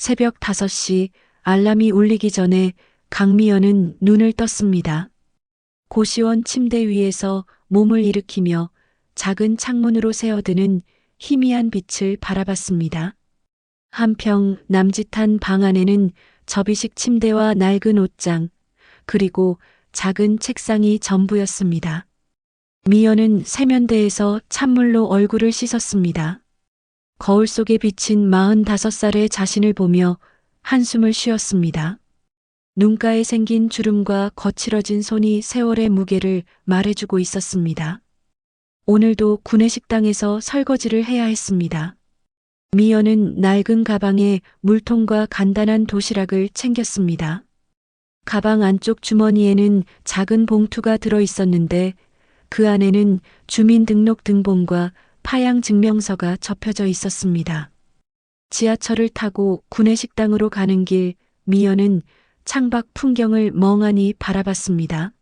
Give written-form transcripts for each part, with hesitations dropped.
새벽 5시 알람이 울리기 전에 강미연은 눈을 떴습니다. 고시원 침대 위에서 몸을 일으키며 작은 창문으로 새어드는 희미한 빛을 바라봤습니다. 한평 남짓한 방 안에는 접이식 침대와 낡은 옷장, 그리고 작은 책상이 전부였습니다. 미연은 세면대에서 찬물로 얼굴을 씻었습니다. 거울 속에 비친 45살의 자신을 보며 한숨을 쉬었습니다. 눈가에 생긴 주름과 거칠어진 손이 세월의 무게를 말해주고 있었습니다. 오늘도 구내식당에서 설거지를 해야 했습니다. 미연은 낡은 가방에 물통과 간단한 도시락을 챙겼습니다. 가방 안쪽 주머니에는 작은 봉투가 들어 있었는데 그 안에는 주민등록 등본과 파양 증명서가 접혀져 있었습니다. 지하철을 타고 구내식당으로 가는 길, 미연은 창밖 풍경을 멍하니 바라봤습니다.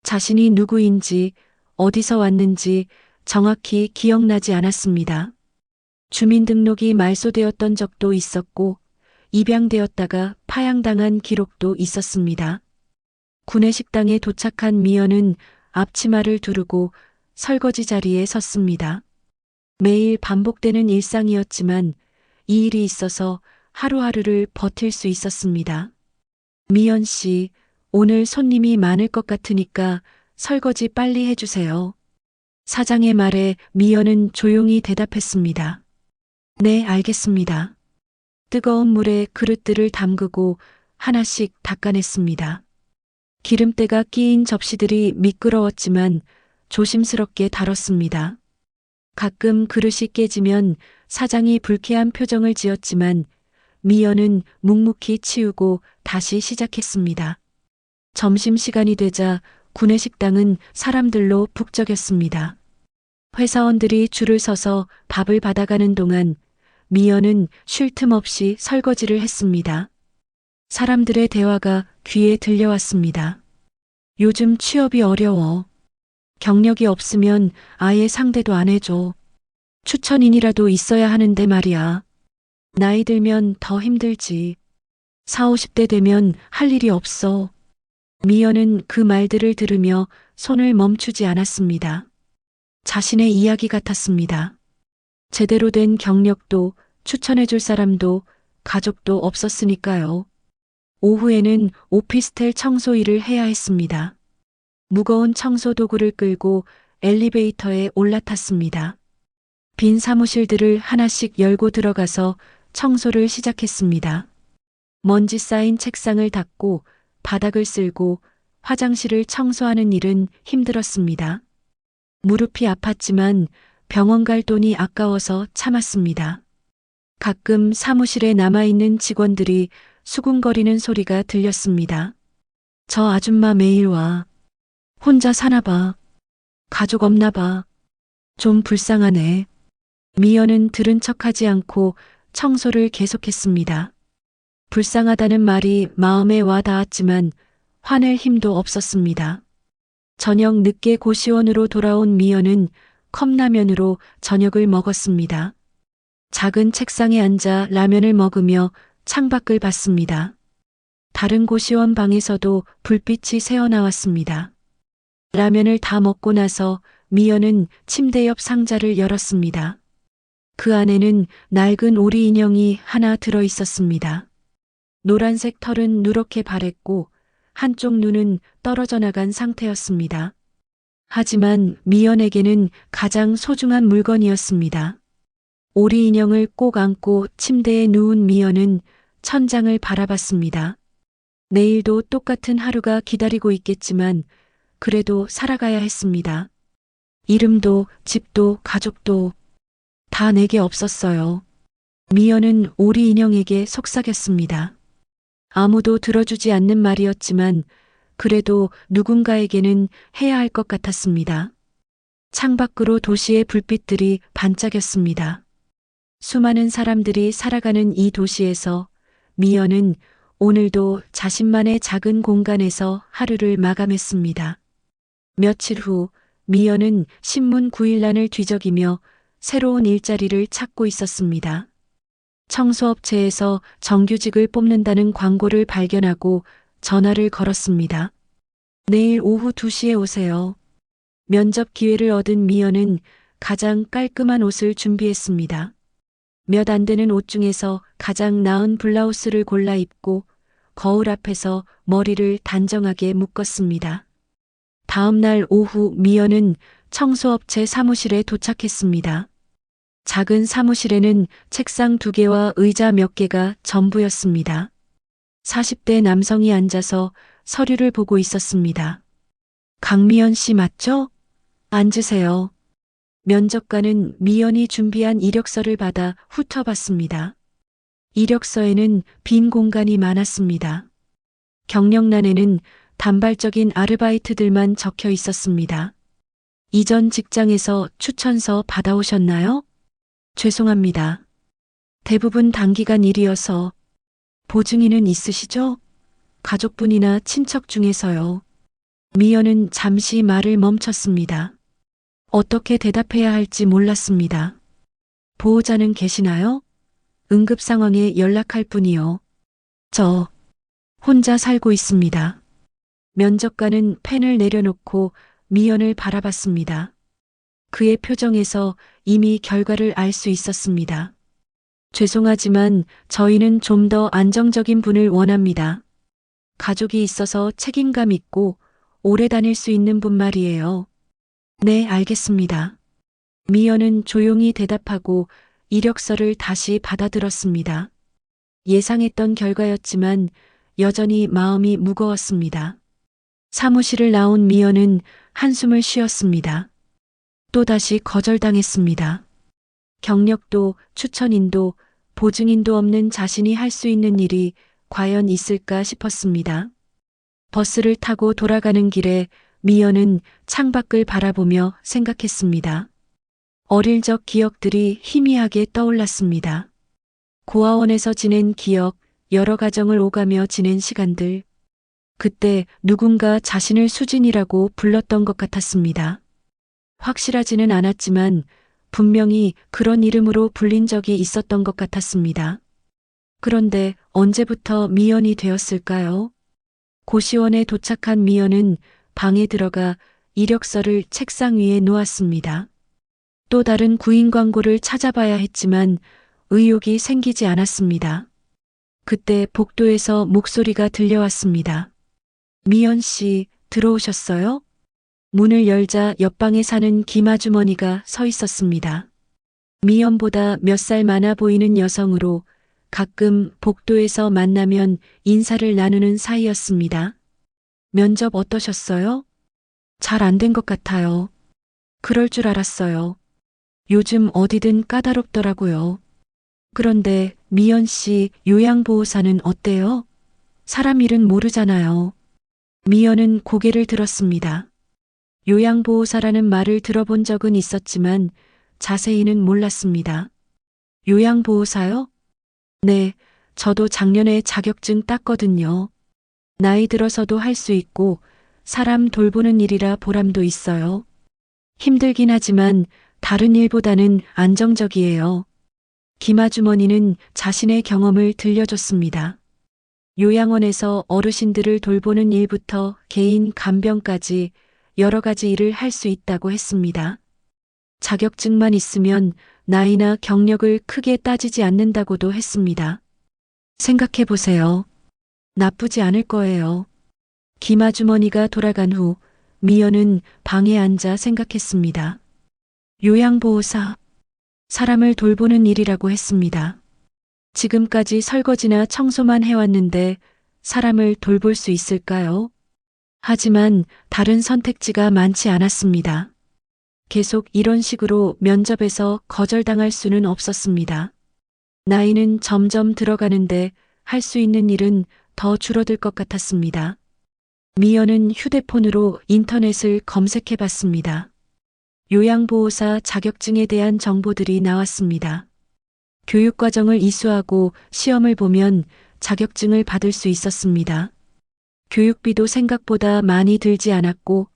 자신이 누구인지, 어디서 왔는지 정확히 기억나지 않았습니다. 주민등록이 말소되었던 적도 있었고, 입양되었다가 파양당한 기록도 있었습니다. 구내식당에 도착한 미연은 앞치마를 두르고 설거지 자리에 섰습니다. 매일 반복되는 일상이었지만 이 일이 있어서 하루하루를 버틸 수 있었습니다. 미연 씨, 오늘 손님이 많을 것 같으니까 설거지 빨리 해주세요. 사장의 말에 미연은 조용히 대답했습니다. 네, 알겠습니다. 뜨거운 물에 그릇들을 담그고 하나씩 닦아냈습니다. 기름때가 끼인 접시들이 미끄러웠지만 조심스럽게 다뤘습니다. 가끔 그릇이 깨지면 사장이 불쾌한 표정을 지었지만 미연은 묵묵히 치우고 다시 시작했습니다. 점심시간이 되자 구내식당은 사람들로 북적였습니다. 회사원들이 줄을 서서 밥을 받아가는 동안 미연은 쉴 틈 없이 설거지를 했습니다. 사람들의 대화가 귀에 들려왔습니다. 요즘 취업이 어려워. 경력이 없으면 아예 상대도 안 해줘. 추천인이라도 있어야 하는데 말이야. 나이 들면 더 힘들지. 40, 50대 되면 할 일이 없어. 미연은 그 말들을 들으며 손을 멈추지 않았습니다. 자신의 이야기 같았습니다. 제대로 된 경력도 추천해줄 사람도 가족도 없었으니까요. 오후에는 오피스텔 청소 일을 해야 했습니다. 무거운 청소 도구를 끌고 엘리베이터에 올라탔습니다. 빈 사무실들을 하나씩 열고 들어가서 청소를 시작했습니다. 먼지 쌓인 책상을 닦고 바닥을 쓸고 화장실을 청소하는 일은 힘들었습니다. 무릎이 아팠지만 병원 갈 돈이 아까워서 참았습니다. 가끔 사무실에 남아있는 직원들이 수군거리는 소리가 들렸습니다. 저 아줌마 매일 와. 혼자 사나 봐. 가족 없나 봐. 좀 불쌍하네. 미연은 들은 척하지 않고 청소를 계속했습니다. 불쌍하다는 말이 마음에 와 닿았지만 화낼 힘도 없었습니다. 저녁 늦게 고시원으로 돌아온 미연은 컵라면으로 저녁을 먹었습니다. 작은 책상에 앉아 라면을 먹으며 창밖을 봤습니다. 다른 고시원 방에서도 불빛이 새어나왔습니다. 라면을 다 먹고 나서 미연은 침대 옆 상자를 열었습니다. 그 안에는 낡은 오리 인형이 하나 들어 있었습니다. 노란색 털은 누렇게 바랬고 한쪽 눈은 떨어져 나간 상태였습니다. 하지만 미연에게는 가장 소중한 물건이었습니다. 오리 인형을 꼭 안고 침대에 누운 미연은 천장을 바라봤습니다. 내일도 똑같은 하루가 기다리고 있겠지만 그래도 살아가야 했습니다. 이름도 집도 가족도 다 내게 없었어요. 미연은 오리 인형에게 속삭였습니다. 아무도 들어주지 않는 말이었지만 그래도 누군가에게는 해야 할 것 같았습니다. 창밖으로 도시의 불빛들이 반짝였습니다. 수많은 사람들이 살아가는 이 도시에서 미연은 오늘도 자신만의 작은 공간에서 하루를 마감했습니다. 며칠 후 미연은 신문 구일란을 뒤적이며 새로운 일자리를 찾고 있었습니다. 청소업체에서 정규직을 뽑는다는 광고를 발견하고 전화를 걸었습니다. 내일 오후 2시에 오세요. 면접 기회를 얻은 미연은 가장 깔끔한 옷을 준비했습니다. 몇 안 되는 옷 중에서 가장 나은 블라우스를 골라 입고 거울 앞에서 머리를 단정하게 묶었습니다. 다음 날 오후 미연은 청소업체 사무실에 도착했습니다. 작은 사무실에는 책상 2개와 의자 몇 개가 전부였습니다. 40대 남성이 앉아서 서류를 보고 있었습니다. 강미연 씨 맞죠? 앉으세요. 면접관은 미연이 준비한 이력서를 받아 훑어봤습니다. 이력서에는 빈 공간이 많았습니다. 경력란에는 단발적인 아르바이트들만 적혀 있었습니다. 이전 직장에서 추천서 받아오셨나요? 죄송합니다. 대부분 단기간 일이어서. 보증인은 있으시죠? 가족분이나 친척 중에서요. 미연은 잠시 말을 멈췄습니다. 어떻게 대답해야 할지 몰랐습니다. 보호자는 계시나요? 응급 상황에 연락할 뿐이요. 저 혼자 살고 있습니다. 면접관은 펜을 내려놓고 미연을 바라봤습니다. 그의 표정에서 이미 결과를 알 수 있었습니다. 죄송하지만 저희는 좀 더 안정적인 분을 원합니다. 가족이 있어서 책임감 있고 오래 다닐 수 있는 분 말이에요. 네, 알겠습니다. 미연은 조용히 대답하고 이력서를 다시 받아들었습니다. 예상했던 결과였지만 여전히 마음이 무거웠습니다. 사무실을 나온 미연은 한숨을 쉬었습니다. 또다시 거절당했습니다. 경력도 추천인도 보증인도 없는 자신이 할 수 있는 일이 과연 있을까 싶었습니다. 버스를 타고 돌아가는 길에 미연은 창밖을 바라보며 생각했습니다. 어릴 적 기억들이 희미하게 떠올랐습니다. 고아원에서 지낸 기억, 여러 가정을 오가며 지낸 시간들. 그때 누군가 자신을 수진이라고 불렀던 것 같았습니다. 확실하지는 않았지만 분명히 그런 이름으로 불린 적이 있었던 것 같았습니다. 그런데 언제부터 미연이 되었을까요? 고시원에 도착한 미연은 방에 들어가 이력서를 책상 위에 놓았습니다. 또 다른 구인 광고를 찾아봐야 했지만 의욕이 생기지 않았습니다. 그때 복도에서 목소리가 들려왔습니다. 미연 씨, 들어오셨어요? 문을 열자 옆방에 사는 김아주머니가 서 있었습니다. 미연보다 몇 살 많아 보이는 여성으로 가끔 복도에서 만나면 인사를 나누는 사이였습니다. 면접 어떠셨어요? 잘 안 된 것 같아요. 그럴 줄 알았어요. 요즘 어디든 까다롭더라고요. 그런데 미연 씨 요양보호사는 어때요? 사람 일은 모르잖아요. 미연은 고개를 들었습니다. 요양보호사라는 말을 들어본 적은 있었지만 자세히는 몰랐습니다. 요양보호사요? 네, 저도 작년에 자격증 땄거든요. 나이 들어서도 할 수 있고 사람 돌보는 일이라 보람도 있어요. 힘들긴 하지만 다른 일보다는 안정적이에요. 김아주머니는 자신의 경험을 들려줬습니다. 요양원에서 어르신들을 돌보는 일부터 개인 간병까지 여러 가지 일을 할 수 있다고 했습니다. 자격증만 있으면 나이나 경력을 크게 따지지 않는다고도 했습니다. 생각해 보세요. 나쁘지 않을 거예요. 김아주머니가 돌아간 후 미연은 방에 앉아 생각했습니다. 요양보호사, 사람을 돌보는 일이라고 했습니다. 지금까지 설거지나 청소만 해왔는데 사람을 돌볼 수 있을까요? 하지만 다른 선택지가 많지 않았습니다. 계속 이런 식으로 면접에서 거절당할 수는 없었습니다. 나이는 점점 들어가는데 할 수 있는 일은 더 줄어들 것 같았습니다. 미연은 휴대폰으로 인터넷을 검색해 봤습니다. 요양보호사 자격증에 대한 정보들이 나왔습니다. 교육과정을 이수하고 시험을 보면 자격증을 받을 수 있었습니다. 교육비도 생각보다 많이 들지 않았고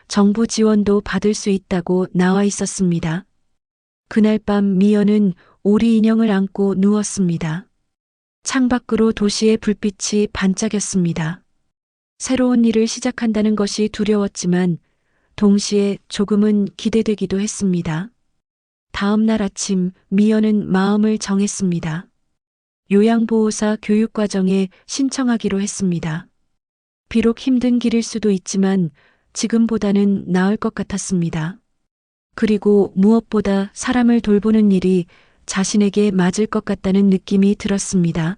정부 지원도 받을 수 있다고 나와 있었습니다. 그날 밤 미연은 오리 인형을 안고 누웠습니다. 창밖으로 도시의 불빛이 반짝였습니다. 새로운 일을 시작한다는 것이 두려웠지만 동시에 조금은 기대되기도 했습니다. 다음 날 아침 미연은 마음을 정했습니다. 요양보호사 교육과정에 신청하기로 했습니다. 비록 힘든 길일 수도 있지만 지금보다는 나을 것 같았습니다. 그리고 무엇보다 사람을 돌보는 일이 자신에게 맞을 것 같다는 느낌이 들었습니다.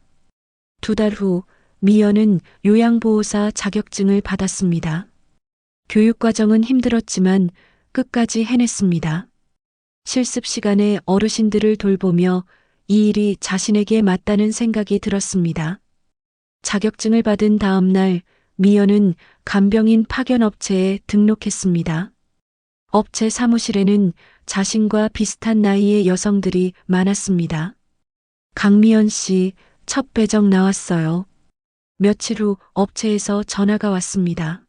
2달 후 미연은 요양보호사 자격증을 받았습니다. 교육과정은 힘들었지만 끝까지 해냈습니다. 실습 시간에 어르신들을 돌보며 이 일이 자신에게 맞다는 생각이 들었습니다. 자격증을 받은 다음 날 미연은 간병인 파견 업체에 등록했습니다. 업체 사무실에는 자신과 비슷한 나이의 여성들이 많았습니다. 강미연 씨, 첫 배정 나왔어요. 며칠 후 업체에서 전화가 왔습니다.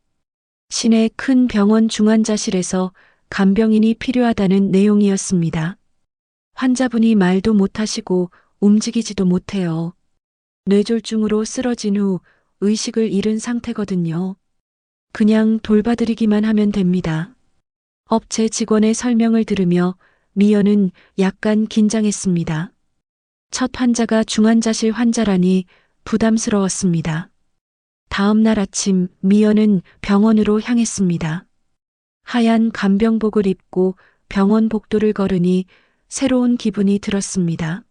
시내 큰 병원 중환자실에서 간병인이 필요하다는 내용이었습니다. 환자분이 말도 못하시고 움직이지도 못해요. 뇌졸중으로 쓰러진 후 의식을 잃은 상태거든요. 그냥 돌봐드리기만 하면 됩니다. 업체 직원의 설명을 들으며 미연은 약간 긴장했습니다. 첫 환자가 중환자실 환자라니 부담스러웠습니다. 다음 날 아침 미연은 병원으로 향했습니다. 하얀 간병복을 입고 병원 복도를 걸으니 새로운 기분이 들었습니다.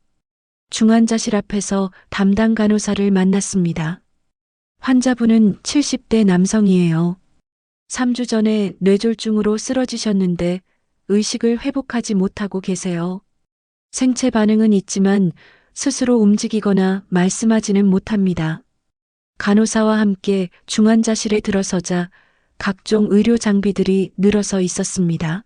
중환자실 앞에서 담당 간호사를 만났습니다. 환자분은 70대 남성이에요. 3주 전에 뇌졸중으로 쓰러지셨는데 의식을 회복하지 못하고 계세요. 생체 반응은 있지만 스스로 움직이거나 말씀하지는 못합니다. 간호사와 함께 중환자실에 들어서자 각종 의료 장비들이 늘어서 있었습니다.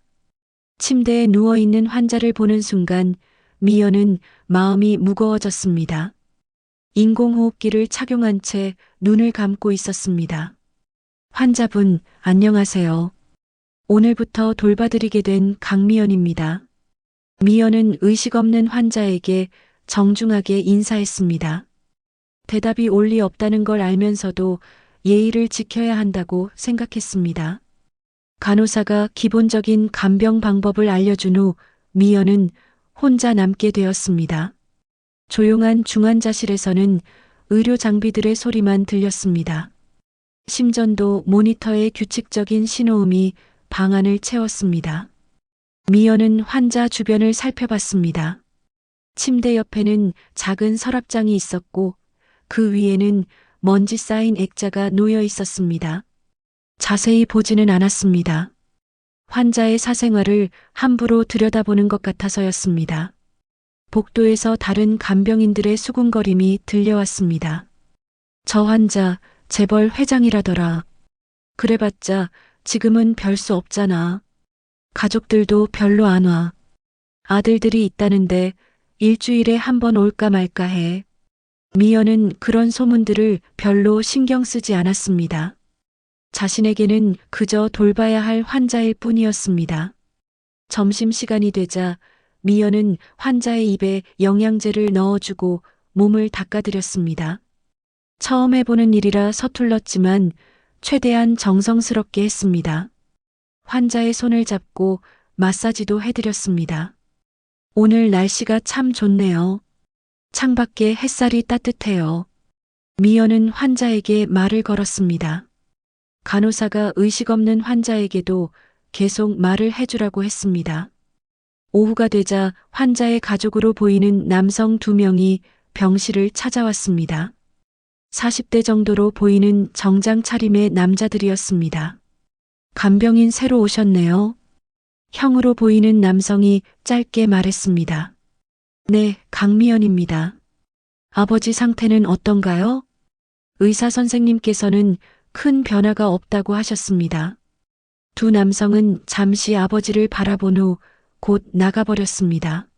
침대에 누워있는 환자를 보는 순간 미연은 마음이 무거워졌습니다. 인공호흡기를 착용한 채 눈을 감고 있었습니다. 환자분, 안녕하세요. 오늘부터 돌봐드리게 된 강미연입니다. 미연은 의식 없는 환자에게 정중하게 인사했습니다. 대답이 올 리 없다는 걸 알면서도 예의를 지켜야 한다고 생각했습니다. 간호사가 기본적인 간병 방법을 알려준 후 미연은 혼자 남게 되었습니다. 조용한 중환자실에서는 의료 장비들의 소리만 들렸습니다. 심전도 모니터의 규칙적인 신호음이 방안을 채웠습니다. 미연은 환자 주변을 살펴봤습니다. 침대 옆에는 작은 서랍장이 있었고 그 위에는 먼지 쌓인 액자가 놓여 있었습니다. 자세히 보지는 않았습니다. 환자의 사생활을 함부로 들여다보는 것 같아서였습니다. 복도에서 다른 간병인들의 수군거림이 들려왔습니다. 저 환자 재벌 회장이라더라. 그래봤자 지금은 별 수 없잖아. 가족들도 별로 안 와. 아들들이 있다는데 일주일에 한 번 올까 말까 해. 미연은 그런 소문들을 별로 신경 쓰지 않았습니다. 자신에게는 그저 돌봐야 할 환자일 뿐이었습니다. 점심시간이 되자 미연은 환자의 입에 영양제를 넣어주고 몸을 닦아드렸습니다. 처음 해보는 일이라 서툴렀지만 최대한 정성스럽게 했습니다. 환자의 손을 잡고 마사지도 해드렸습니다. 오늘 날씨가 참 좋네요. 창밖에 햇살이 따뜻해요. 미연은 환자에게 말을 걸었습니다. 간호사가 의식 없는 환자에게도 계속 말을 해주라고 했습니다. 오후가 되자 환자의 가족으로 보이는 남성 2명이 병실을 찾아왔습니다. 40대 정도로 보이는 정장 차림의 남자들이었습니다. 간병인 새로 오셨네요. 형으로 보이는 남성이 짧게 말했습니다. 네, 강미연입니다. 아버지 상태는 어떤가요? 의사 선생님께서는 큰 변화가 없다고 하셨습니다. 두 남성은 잠시 아버지를 바라본 후 곧 나가버렸습니다.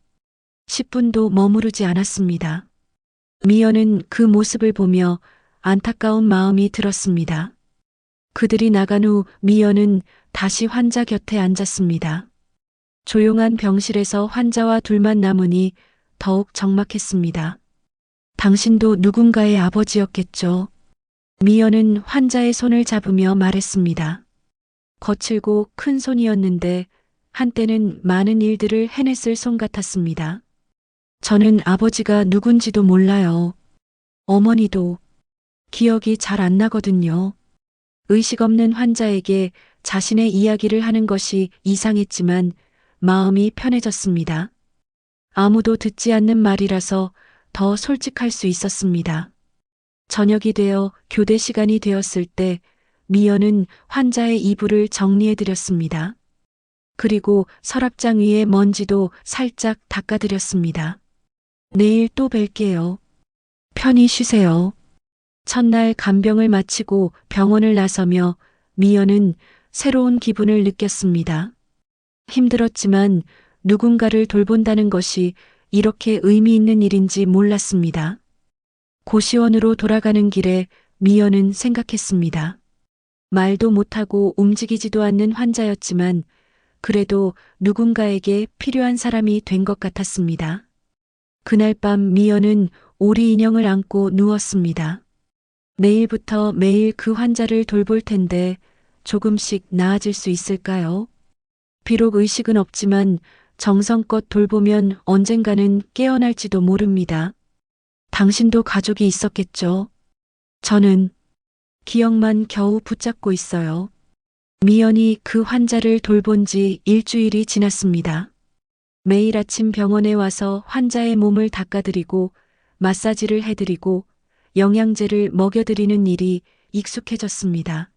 10분도 머무르지 않았습니다. 미연은 그 모습을 보며 안타까운 마음이 들었습니다. 그들이 나간 후 미연은 다시 환자 곁에 앉았습니다. 조용한 병실에서 환자와 둘만 남으니 더욱 적막했습니다. 당신도 누군가의 아버지였겠죠. 미연은 환자의 손을 잡으며 말했습니다. 거칠고 큰 손이었는데 한때는 많은 일들을 해냈을 손 같았습니다. 저는 아버지가 누군지도 몰라요. 어머니도 기억이 잘 안 나거든요. 의식 없는 환자에게 자신의 이야기를 하는 것이 이상했지만 마음이 편해졌습니다. 아무도 듣지 않는 말이라서 더 솔직할 수 있었습니다. 저녁이 되어 교대 시간이 되었을 때 미연은 환자의 이불을 정리해 드렸습니다. 그리고 서랍장 위에 먼지도 살짝 닦아드렸습니다. 내일 또 뵐게요. 편히 쉬세요. 첫날 간병을 마치고 병원을 나서며 미연은 새로운 기분을 느꼈습니다. 힘들었지만 누군가를 돌본다는 것이 이렇게 의미 있는 일인지 몰랐습니다. 고시원으로 돌아가는 길에 미연은 생각했습니다. 말도 못하고 움직이지도 않는 환자였지만 그래도 누군가에게 필요한 사람이 된 것 같았습니다. 그날 밤 미연은 오리 인형을 안고 누웠습니다. 내일부터 매일 그 환자를 돌볼 텐데 조금씩 나아질 수 있을까요? 비록 의식은 없지만 정성껏 돌보면 언젠가는 깨어날지도 모릅니다. 당신도 가족이 있었겠죠? 저는 기억만 겨우 붙잡고 있어요. 미연이 그 환자를 돌본 지 일주일이 지났습니다. 매일 아침 병원에 와서 환자의 몸을 닦아드리고 마사지를 해드리고 영양제를 먹여드리는 일이 익숙해졌습니다.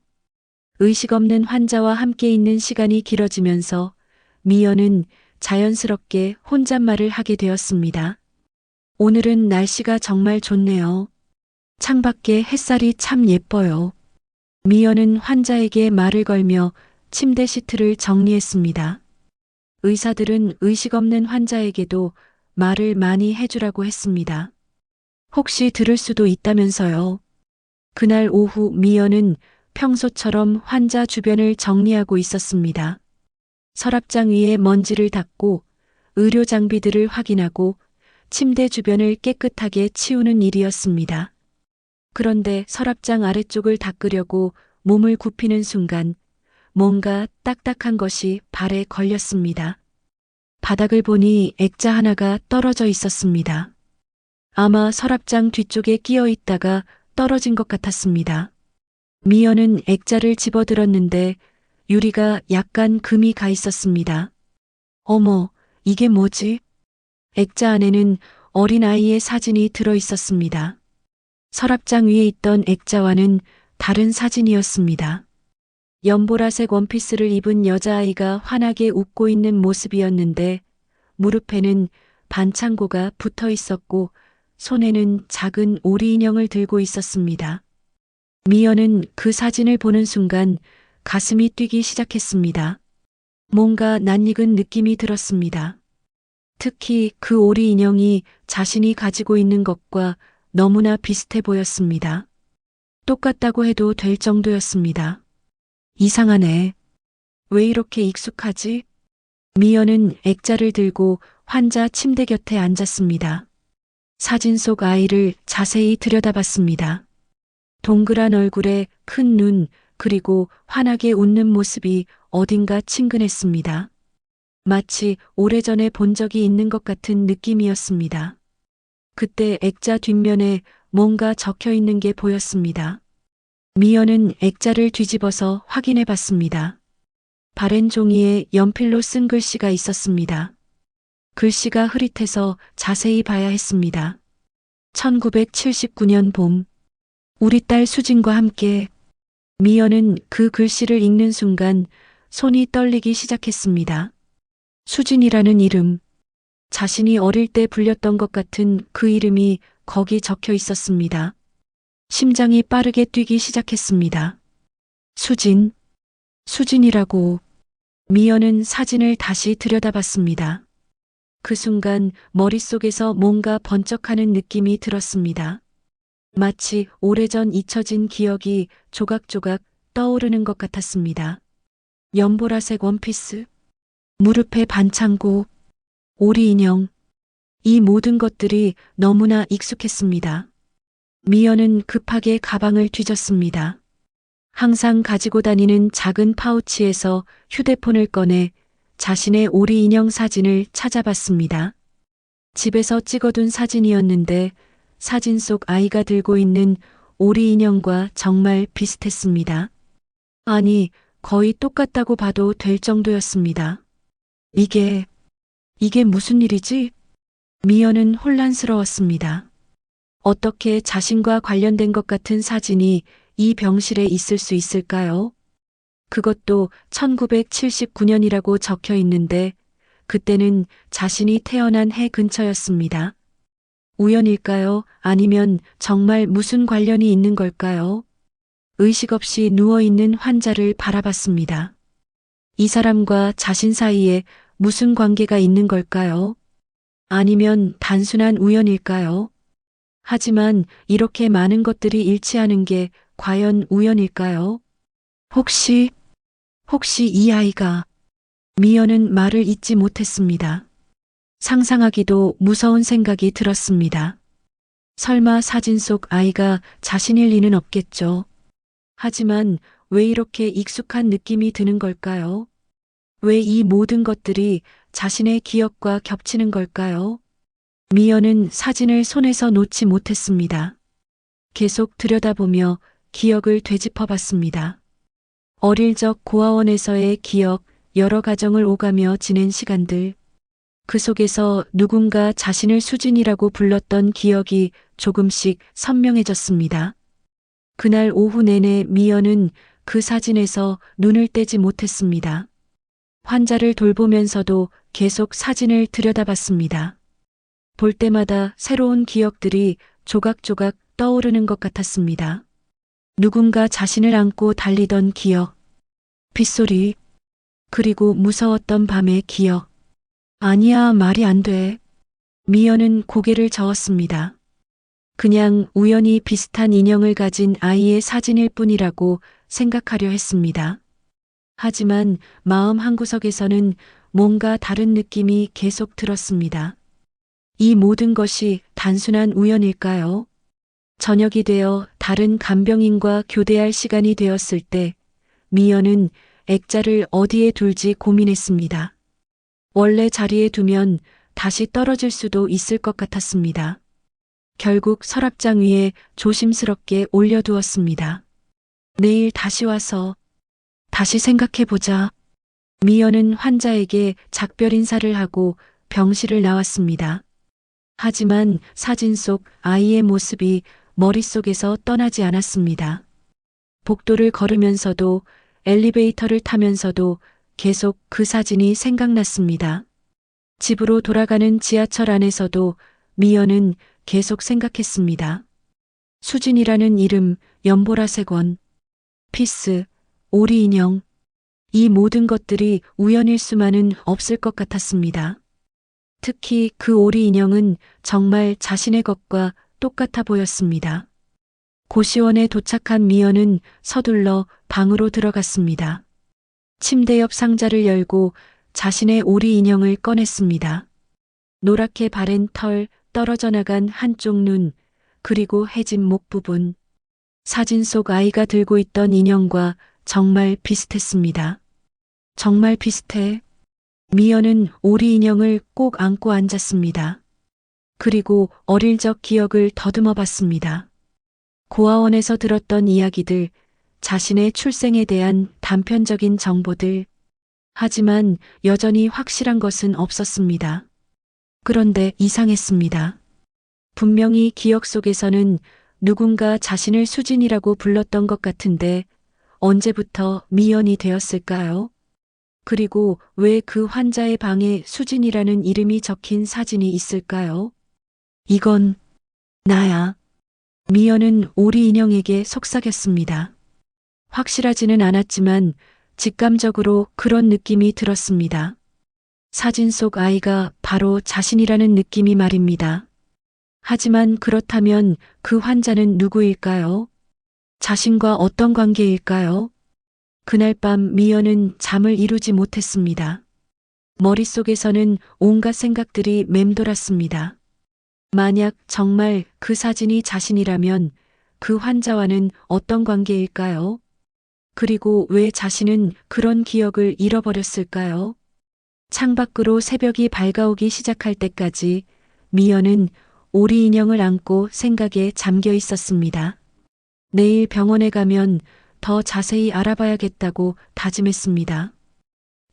의식 없는 환자와 함께 있는 시간이 길어지면서 미연은 자연스럽게 혼잣말을 하게 되었습니다. 오늘은 날씨가 정말 좋네요. 창밖에 햇살이 참 예뻐요. 미연은 환자에게 말을 걸며 침대 시트를 정리했습니다. 의사들은 의식 없는 환자에게도 말을 많이 해주라고 했습니다. 혹시 들을 수도 있다면서요. 그날 오후 미연은 평소처럼 환자 주변을 정리하고 있었습니다. 서랍장 위에 먼지를 닦고 의료 장비들을 확인하고 침대 주변을 깨끗하게 치우는 일이었습니다. 그런데 서랍장 아래쪽을 닦으려고 몸을 굽히는 순간 뭔가 딱딱한 것이 발에 걸렸습니다. 바닥을 보니 액자 하나가 떨어져 있었습니다. 아마 서랍장 뒤쪽에 끼어 있다가 떨어진 것 같았습니다. 미연은 액자를 집어들었는데 유리가 약간 금이 가 있었습니다. 어머, 이게 뭐지? 액자 안에는 어린아이의 사진이 들어 있었습니다. 서랍장 위에 있던 액자와는 다른 사진이었습니다. 연보라색 원피스를 입은 여자아이가 환하게 웃고 있는 모습이었는데 무릎에는 반창고가 붙어 있었고 손에는 작은 오리 인형을 들고 있었습니다. 미연은 그 사진을 보는 순간 가슴이 뛰기 시작했습니다. 뭔가 낯익은 느낌이 들었습니다. 특히 그 오리 인형이 자신이 가지고 있는 것과 너무나 비슷해 보였습니다. 똑같다고 해도 될 정도였습니다. 이상하네. 왜 이렇게 익숙하지? 미연은 액자를 들고 환자 침대 곁에 앉았습니다. 사진 속 아이를 자세히 들여다봤습니다. 동그란 얼굴에 큰 눈, 그리고 환하게 웃는 모습이 어딘가 친근했습니다. 마치 오래전에 본 적이 있는 것 같은 느낌이었습니다. 그때 액자 뒷면에 뭔가 적혀 있는 게 보였습니다. 미연은 액자를 뒤집어서 확인해 봤습니다. 바랜 종이에 연필로 쓴 글씨가 있었습니다. 글씨가 흐릿해서 자세히 봐야 했습니다. 1979년 봄, 우리 딸 수진과 함께. 미연은 그 글씨를 읽는 순간 손이 떨리기 시작했습니다. 수진이라는 이름, 자신이 어릴 때 불렸던 것 같은 그 이름이 거기 적혀 있었습니다. 심장이 빠르게 뛰기 시작했습니다. 수진, 수진이라고. 미연은 사진을 다시 들여다봤습니다. 그 순간 머릿속에서 뭔가 번쩍하는 느낌이 들었습니다. 마치 오래전 잊혀진 기억이 조각조각 떠오르는 것 같았습니다. 연보라색 원피스, 무릎에 반창고, 오리 인형. 이 모든 것들이 너무나 익숙했습니다. 미연은 급하게 가방을 뒤졌습니다. 항상 가지고 다니는 작은 파우치에서 휴대폰을 꺼내 자신의 오리 인형 사진을 찾아봤습니다. 집에서 찍어둔 사진이었는데 사진 속 아이가 들고 있는 오리 인형과 정말 비슷했습니다. 아니, 거의 똑같다고 봐도 될 정도였습니다. 이게 무슨 일이지? 미연은 혼란스러웠습니다. 어떻게 자신과 관련된 것 같은 사진이 이 병실에 있을 수 있을까요? 그것도 1979년이라고 적혀 있는데 그때는 자신이 태어난 해 근처였습니다. 우연일까요? 아니면 정말 무슨 관련이 있는 걸까요? 의식 없이 누워있는 환자를 바라봤습니다. 이 사람과 자신 사이에 무슨 관계가 있는 걸까요? 아니면 단순한 우연일까요? 하지만 이렇게 많은 것들이 일치하는 게 과연 우연일까요? 혹시 이 아이가... 미연은 말을 잇지 못했습니다. 상상하기도 무서운 생각이 들었습니다. 설마 사진 속 아이가 자신일 리는 없겠죠. 하지만 왜 이렇게 익숙한 느낌이 드는 걸까요? 왜 이 모든 것들이 자신의 기억과 겹치는 걸까요? 미연은 사진을 손에서 놓지 못했습니다. 계속 들여다보며 기억을 되짚어 봤습니다. 어릴 적 고아원에서의 기억, 여러 가정을 오가며 지낸 시간들. 그 속에서 누군가 자신을 수진이라고 불렀던 기억이 조금씩 선명해졌습니다. 그날 오후 내내 미연은 그 사진에서 눈을 떼지 못했습니다. 환자를 돌보면서도 계속 사진을 들여다봤습니다. 볼 때마다 새로운 기억들이 조각조각 떠오르는 것 같았습니다. 누군가 자신을 안고 달리던 기억, 빗소리, 그리고 무서웠던 밤의 기억. 아니야, 말이 안 돼. 미연은 고개를 저었습니다. 그냥 우연히 비슷한 인형을 가진 아이의 사진일 뿐이라고 생각하려 했습니다. 하지만 마음 한구석에서는 뭔가 다른 느낌이 계속 들었습니다. 이 모든 것이 단순한 우연일까요? 저녁이 되어 다른 간병인과 교대할 시간이 되었을 때 미연은 액자를 어디에 둘지 고민했습니다. 원래 자리에 두면 다시 떨어질 수도 있을 것 같았습니다. 결국 서랍장 위에 조심스럽게 올려두었습니다. 내일 다시 와서 다시 생각해보자. 미연은 환자에게 작별 인사를 하고 병실을 나왔습니다. 하지만 사진 속 아이의 모습이 머릿속에서 떠나지 않았습니다. 복도를 걸으면서도 엘리베이터를 타면서도 계속 그 사진이 생각났습니다. 집으로 돌아가는 지하철 안에서도 미연은 계속 생각했습니다. 수진이라는 이름, 연보라색 원, 피스, 오리 인형, 이 모든 것들이 우연일 수만은 없을 것 같았습니다. 특히 그 오리 인형은 정말 자신의 것과 똑같아 보였습니다. 고시원에 도착한 미연은 서둘러 방으로 들어갔습니다. 침대 옆 상자를 열고 자신의 오리 인형을 꺼냈습니다. 노랗게 바랜 털, 떨어져 나간 한쪽 눈, 그리고 해진 목 부분. 사진 속 아이가 들고 있던 인형과 정말 비슷했습니다. 정말 비슷해. 미연은 오리 인형을 꼭 안고 앉았습니다. 그리고 어릴 적 기억을 더듬어 봤습니다. 고아원에서 들었던 이야기들, 자신의 출생에 대한 단편적인 정보들. 하지만 여전히 확실한 것은 없었습니다. 그런데 이상했습니다. 분명히 기억 속에서는 누군가 자신을 수진이라고 불렀던 것 같은데 언제부터 미연이 되었을까요? 그리고 왜 그 환자의 방에 수진이라는 이름이 적힌 사진이 있을까요? 이건 나야. 미연은 오리 인형에게 속삭였습니다. 확실하지는 않았지만 직감적으로 그런 느낌이 들었습니다. 사진 속 아이가 바로 자신이라는 느낌이 말입니다. 하지만 그렇다면 그 환자는 누구일까요? 자신과 어떤 관계일까요? 그날 밤 미연은 잠을 이루지 못했습니다. 머릿속에서는 온갖 생각들이 맴돌았습니다. 만약 정말 그 사진이 자신이라면 그 환자와는 어떤 관계일까요? 그리고 왜 자신은 그런 기억을 잃어버렸을까요? 창밖으로 새벽이 밝아오기 시작할 때까지 미연은 오리 인형을 안고 생각에 잠겨 있었습니다. 내일 병원에 가면 더 자세히 알아봐야겠다고 다짐했습니다.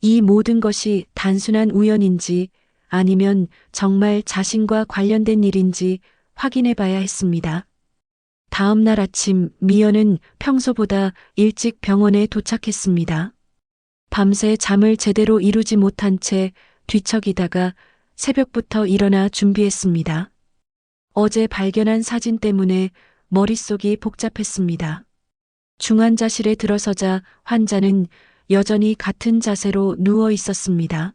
이 모든 것이 단순한 우연인지 아니면 정말 자신과 관련된 일인지 확인해 봐야 했습니다. 다음 날 아침 미연은 평소보다 일찍 병원에 도착했습니다. 밤새 잠을 제대로 이루지 못한 채 뒤척이다가 새벽부터 일어나 준비했습니다. 어제 발견한 사진 때문에 머릿속이 복잡했습니다. 중환자실에 들어서자 환자는 여전히 같은 자세로 누워 있었습니다.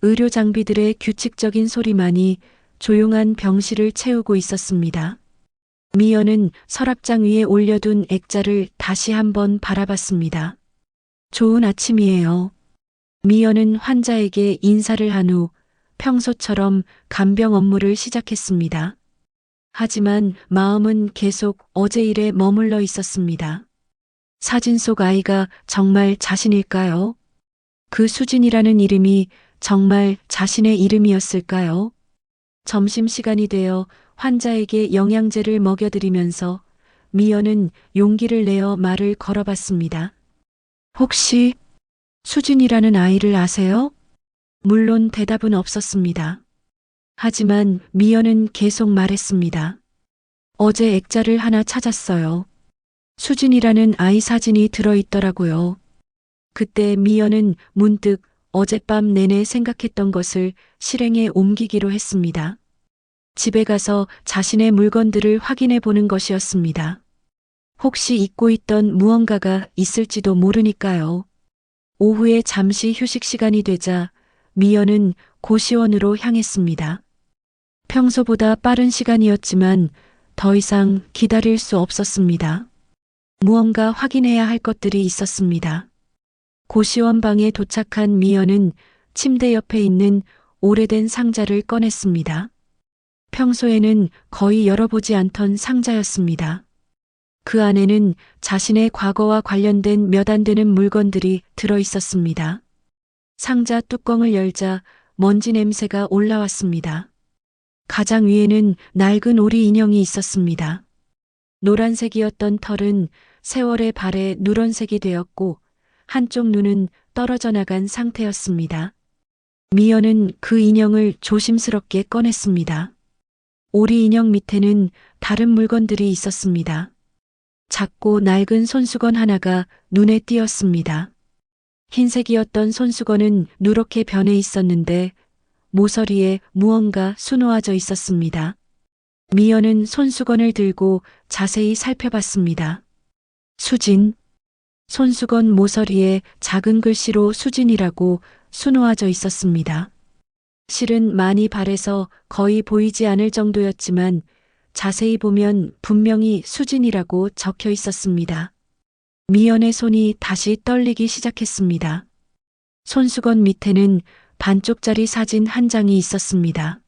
의료 장비들의 규칙적인 소리만이 조용한 병실을 채우고 있었습니다. 미연은 서랍장 위에 올려둔 액자를 다시 한번 바라봤습니다. 좋은 아침이에요. 미연은 환자에게 인사를 한 후 평소처럼 간병 업무를 시작했습니다. 하지만 마음은 계속 어제 일에 머물러 있었습니다. 사진 속 아이가 정말 자신일까요? 그 수진이라는 이름이 정말 자신의 이름이었을까요? 점심시간이 되어 환자에게 영양제를 먹여드리면서 미연은 용기를 내어 말을 걸어봤습니다. 혹시 수진이라는 아이를 아세요? 물론 대답은 없었습니다. 하지만 미연은 계속 말했습니다. 어제 액자를 하나 찾았어요. 수진이라는 아이 사진이 들어있더라고요. 그때 미연은 문득 어젯밤 내내 생각했던 것을 실행에 옮기기로 했습니다. 집에 가서 자신의 물건들을 확인해 보는 것이었습니다. 혹시 잊고 있던 무언가가 있을지도 모르니까요. 오후에 잠시 휴식 시간이 되자 미연은 고시원으로 향했습니다. 평소보다 빠른 시간이었지만 더 이상 기다릴 수 없었습니다. 무언가 확인해야 할 것들이 있었습니다. 고시원 방에 도착한 미연은 침대 옆에 있는 오래된 상자를 꺼냈습니다. 평소에는 거의 열어보지 않던 상자였습니다. 그 안에는 자신의 과거와 관련된 몇 안 되는 물건들이 들어 있었습니다. 상자 뚜껑을 열자 먼지 냄새가 올라왔습니다. 가장 위에는 낡은 오리 인형이 있었습니다. 노란색이었던 털은 세월의 발에 누런색이 되었고 한쪽 눈은 떨어져 나간 상태였습니다. 미연은 그 인형을 조심스럽게 꺼냈습니다. 오리 인형 밑에는 다른 물건들이 있었습니다. 작고 낡은 손수건 하나가 눈에 띄었습니다. 흰색이었던 손수건은 누렇게 변해 있었는데 모서리에 무언가 수놓아져 있었습니다. 미연은 손수건을 들고 자세히 살펴봤습니다. 수진. 손수건 모서리에 작은 글씨로 수진이라고 수놓아져 있었습니다. 실은 많이 발해서 거의 보이지 않을 정도였지만 자세히 보면 분명히 수진이라고 적혀 있었습니다. 미연의 손이 다시 떨리기 시작했습니다. 손수건 밑에는 반쪽짜리 사진 한 장이 있었습니다.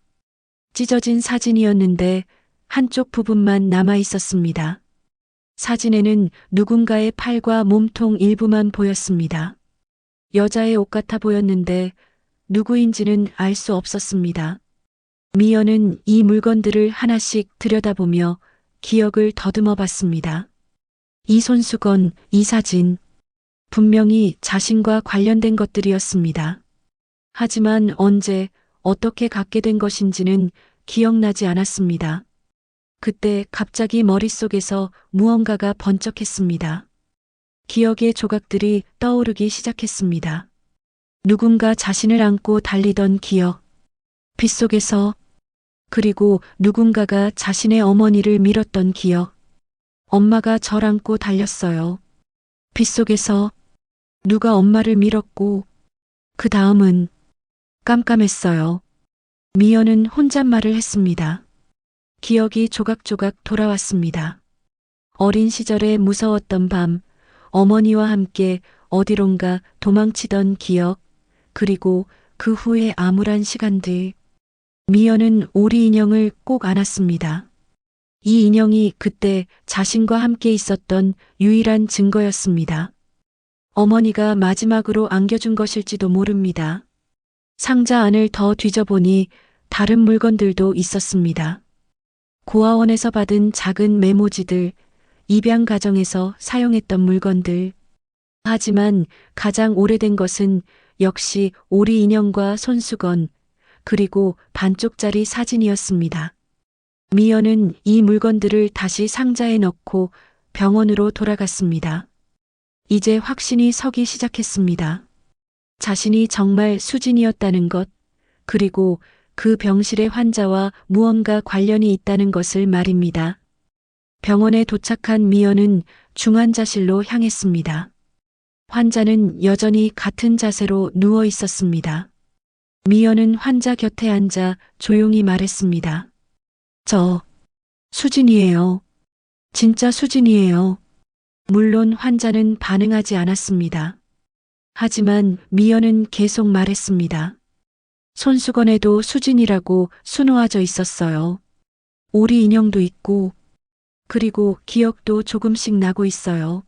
찢어진 사진이었는데 한쪽 부분만 남아 있었습니다. 사진에는 누군가의 팔과 몸통 일부만 보였습니다. 여자의 옷 같아 보였는데 누구인지는 알 수 없었습니다. 미연은 이 물건들을 하나씩 들여다보며 기억을 더듬어 봤습니다. 이 손수건, 이 사진, 분명히 자신과 관련된 것들이었습니다. 하지만 언제, 어떻게 갖게 된 것인지는 기억나지 않았습니다. 그때 갑자기 머릿속에서 무언가가 번쩍했습니다. 기억의 조각들이 떠오르기 시작했습니다. 누군가 자신을 안고 달리던 기억, 빗속에서, 그리고 누군가가 자신의 어머니를 밀었던 기억, 엄마가 절 안고 달렸어요. 빗속에서 누가 엄마를 밀었고, 그 다음은 깜깜했어요. 미연은 혼잣말을 했습니다. 기억이 조각조각 돌아왔습니다. 어린 시절에 무서웠던 밤, 어머니와 함께 어디론가 도망치던 기억, 그리고 그 후에 암울한 시간들. 미연은 오리 인형을 꼭 안았습니다. 이 인형이 그때 자신과 함께 있었던 유일한 증거였습니다. 어머니가 마지막으로 안겨준 것일지도 모릅니다. 상자 안을 더 뒤져보니 다른 물건들도 있었습니다. 고아원에서 받은 작은 메모지들, 입양 가정에서 사용했던 물건들. 하지만 가장 오래된 것은 역시 오리 인형과 손수건, 그리고 반쪽짜리 사진이었습니다. 미연은 이 물건들을 다시 상자에 넣고 병원으로 돌아갔습니다. 이제 확신이 서기 시작했습니다. 자신이 정말 수진이었다는 것, 그리고 그 병실의 환자와 무언가 관련이 있다는 것을 말입니다. 병원에 도착한 미연은 중환자실로 향했습니다. 환자는 여전히 같은 자세로 누워 있었습니다. 미연은 환자 곁에 앉아 조용히 말했습니다. 저, 수진이에요. 진짜 수진이에요. 물론 환자는 반응하지 않았습니다. 하지만 미연은 계속 말했습니다. 손수건에도 수진이라고 수놓아져 있었어요. 오리 인형도 있고, 그리고 기억도 조금씩 나고 있어요.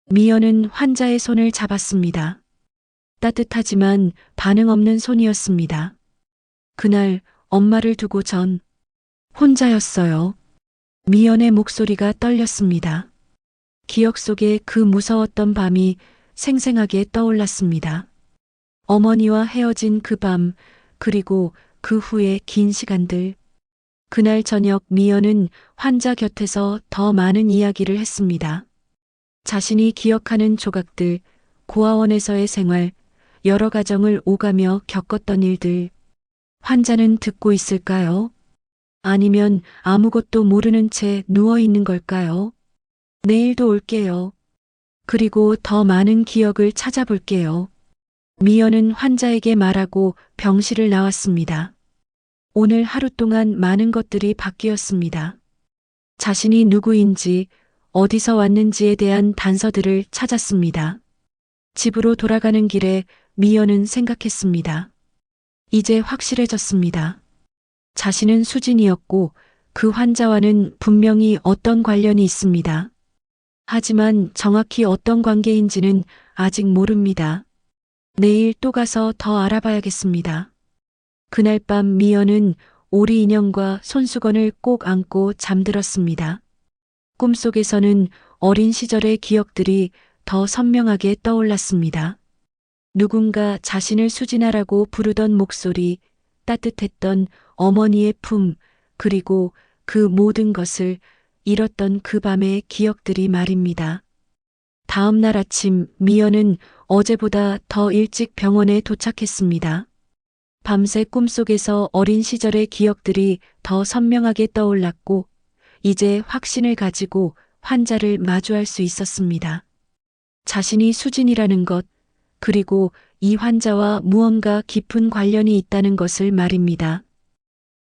미연은 환자의 손을 잡았습니다. 따뜻하지만 반응 없는 손이었습니다. 그날 엄마를 두고 전 혼자였어요. 미연의 목소리가 떨렸습니다. 기억 속에 그 무서웠던 밤이 생생하게 떠올랐습니다. 어머니와 헤어진 그 밤, 그리고 그 후의 긴 시간들. 그날 저녁 미연은 환자 곁에서 더 많은 이야기를 했습니다. 자신이 기억하는 조각들, 고아원에서의 생활, 여러 가정을 오가며 겪었던 일들. 환자는 듣고 있을까요? 아니면 아무것도 모르는 채 누워 있는 걸까요? 내일도 올게요. 그리고 더 많은 기억을 찾아볼게요. 미연은 환자에게 말하고 병실을 나왔습니다. 오늘 하루 동안 많은 것들이 바뀌었습니다. 자신이 누구인지, 어디서 왔는지에 대한 단서들을 찾았습니다. 집으로 돌아가는 길에 미연은 생각했습니다. 이제 확실해졌습니다. 자신은 수진이었고 그 환자와는 분명히 어떤 관련이 있습니다. 하지만 정확히 어떤 관계인지는 아직 모릅니다. 내일 또 가서 더 알아봐야겠습니다. 그날 밤 미연은 오리 인형과 손수건을 꼭 안고 잠들었습니다. 꿈속에서는 어린 시절의 기억들이 더 선명하게 떠올랐습니다. 누군가 자신을 수진아라고 부르던 목소리, 따뜻했던 어머니의 품, 그리고 그 모든 것을 잃었던 그 밤의 기억들이 말입니다. 다음 날 아침 미연은 어제보다 더 일찍 병원에 도착했습니다. 밤새 꿈속에서 어린 시절의 기억들이 더 선명하게 떠올랐고 이제 확신을 가지고 환자를 마주할 수 있었습니다. 자신이 수진이라는 것, 그리고 이 환자와 무언가 깊은 관련이 있다는 것을 말입니다.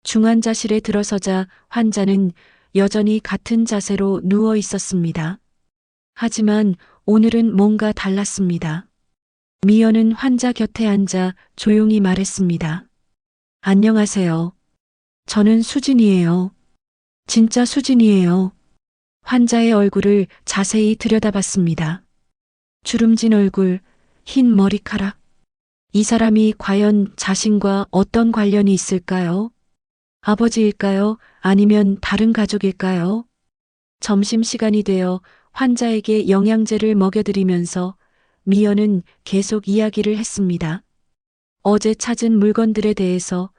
중환자실에 들어서자 환자는 여전히 같은 자세로 누워 있었습니다. 하지만 오늘은 뭔가 달랐습니다. 미연은 환자 곁에 앉아 조용히 말했습니다. 안녕하세요. 저는 수진이에요. 진짜 수진이에요. 환자의 얼굴을 자세히 들여다봤습니다. 주름진 얼굴, 흰 머리카락. 이 사람이 과연 자신과 어떤 관련이 있을까요? 아버지일까요? 아니면 다른 가족일까요? 점심시간이 되어 환자에게 영양제를 먹여드리면서 미연은 계속 이야기를 했습니다. 어제 찾은 물건들에 대해서,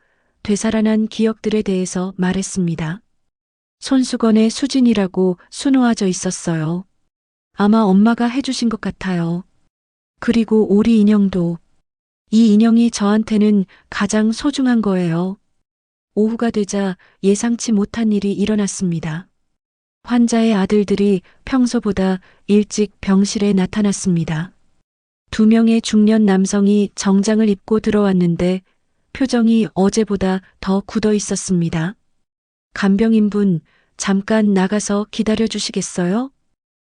되살아난 기억들에 대해서 말했습니다. 손수건에 수진이라고 수놓아져 있었어요. 아마 엄마가 해주신 것 같아요. 그리고 오리 인형도. 이 인형이 저한테는 가장 소중한 거예요. 오후가 되자 예상치 못한 일이 일어났습니다. 환자의 아들들이 평소보다 일찍 병실에 나타났습니다. 2명의 중년 남성이 정장을 입고 들어왔는데 표정이 어제보다 더 굳어 있었습니다. 간병인분, 잠깐 나가서 기다려 주시겠어요?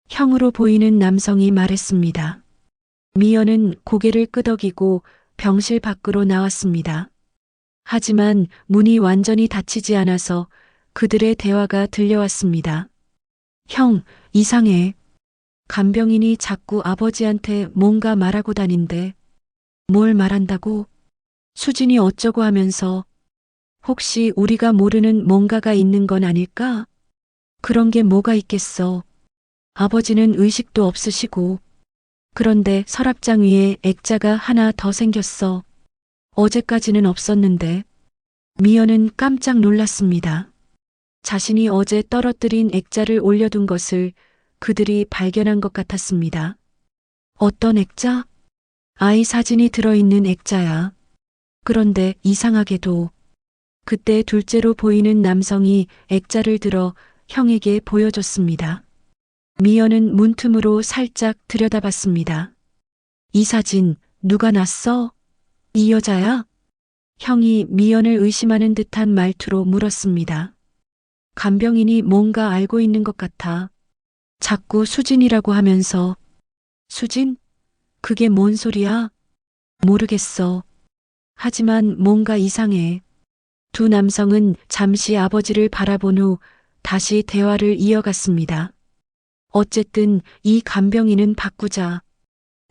형으로 보이는 남성이 말했습니다. 미연은 고개를 끄덕이고 병실 밖으로 나왔습니다. 하지만 문이 완전히 닫히지 않아서 그들의 대화가 들려왔습니다. 형, 이상해. 간병인이 자꾸 아버지한테 뭔가 말하고 다닌대. 뭘 말한다고? 수진이 어쩌고 하면서 혹시 우리가 모르는 뭔가가 있는 건 아닐까? 그런 게 뭐가 있겠어. 아버지는 의식도 없으시고. 그런데 서랍장 위에 액자가 하나 더 생겼어. 어제까지는 없었는데. 미연은 깜짝 놀랐습니다. 자신이 어제 떨어뜨린 액자를 올려둔 것을 그들이 발견한 것 같았습니다. 어떤 액자? 아이 사진이 들어있는 액자야. 그런데 이상하게도 그때 둘째로 보이는 남성이 액자를 들어 형에게 보여줬습니다. 미연은 문틈으로 살짝 들여다봤습니다. 이 사진 누가 났어? 이 여자야? 형이 미연을 의심하는 듯한 말투로 물었습니다. 간병인이 뭔가 알고 있는 것 같아. 자꾸 수진이라고 하면서. 수진? 그게 뭔 소리야? 모르겠어. 하지만 뭔가 이상해. 두 남성은 잠시 아버지를 바라본 후 다시 대화를 이어갔습니다. 어쨌든 이 간병인은 바꾸자.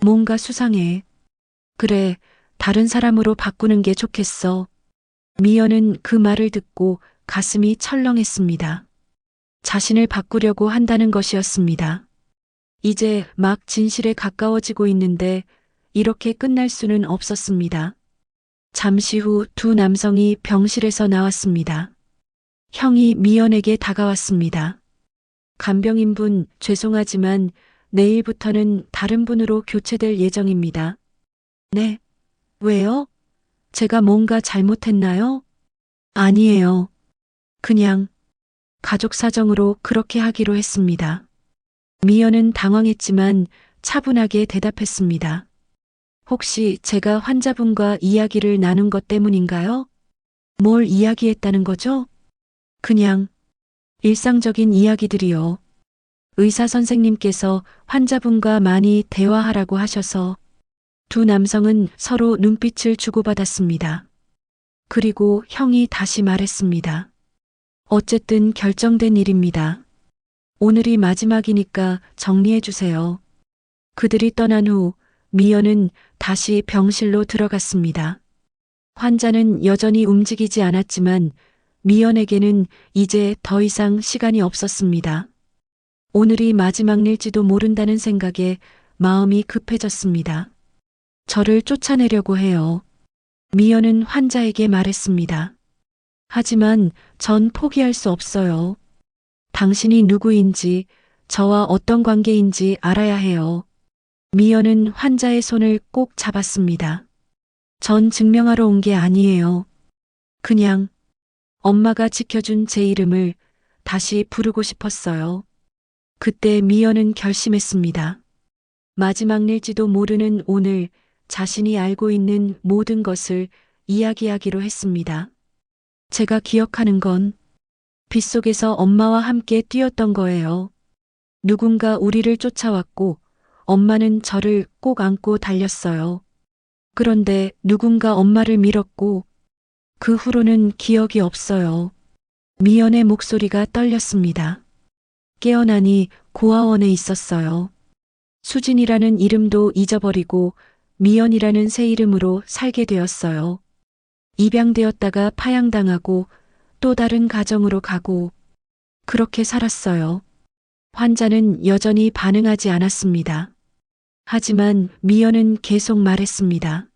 뭔가 수상해. 그래, 다른 사람으로 바꾸는 게 좋겠어. 미연은 그 말을 듣고 가슴이 철렁했습니다. 자신을 바꾸려고 한다는 것이었습니다. 이제 막 진실에 가까워지고 있는데 이렇게 끝날 수는 없었습니다. 잠시 후 두 남성이 병실에서 나왔습니다. 형이 미연에게 다가왔습니다. 간병인분, 죄송하지만 내일부터는 다른 분으로 교체될 예정입니다. 네? 왜요? 제가 뭔가 잘못했나요? 아니에요. 그냥 가족 사정으로 그렇게 하기로 했습니다. 미연은 당황했지만 차분하게 대답했습니다. 혹시 제가 환자분과 이야기를 나눈 것 때문인가요? 뭘 이야기했다는 거죠? 그냥 일상적인 이야기들이요. 의사 선생님께서 환자분과 많이 대화하라고 하셔서. 두 남성은 서로 눈빛을 주고받았습니다. 그리고 형이 다시 말했습니다. 어쨌든 결정된 일입니다. 오늘이 마지막이니까 정리해 주세요. 그들이 떠난 후 미연은 다시 병실로 들어갔습니다. 환자는 여전히 움직이지 않았지만 미연에게는 이제 더 이상 시간이 없었습니다. 오늘이 마지막일지도 모른다는 생각에 마음이 급해졌습니다. 저를 쫓아내려고 해요. 미연은 환자에게 말했습니다. 하지만 전 포기할 수 없어요. 당신이 누구인지, 저와 어떤 관계인지 알아야 해요. 미연은 환자의 손을 꼭 잡았습니다. 전 증명하러 온 게 아니에요. 그냥 엄마가 지켜준 제 이름을 다시 부르고 싶었어요. 그때 미연은 결심했습니다. 마지막일지도 모르는 오늘 자신이 알고 있는 모든 것을 이야기하기로 했습니다. 제가 기억하는 건 빗속에서 엄마와 함께 뛰었던 거예요. 누군가 우리를 쫓아왔고 엄마는 저를 꼭 안고 달렸어요. 그런데 누군가 엄마를 밀었고 그 후로는 기억이 없어요. 미연의 목소리가 떨렸습니다. 깨어나니 고아원에 있었어요. 수진이라는 이름도 잊어버리고 미연이라는 새 이름으로 살게 되었어요. 입양되었다가 파양당하고 또 다른 가정으로 가고 그렇게 살았어요. 환자는 여전히 반응하지 않았습니다. 하지만 미연은 계속 말했습니다.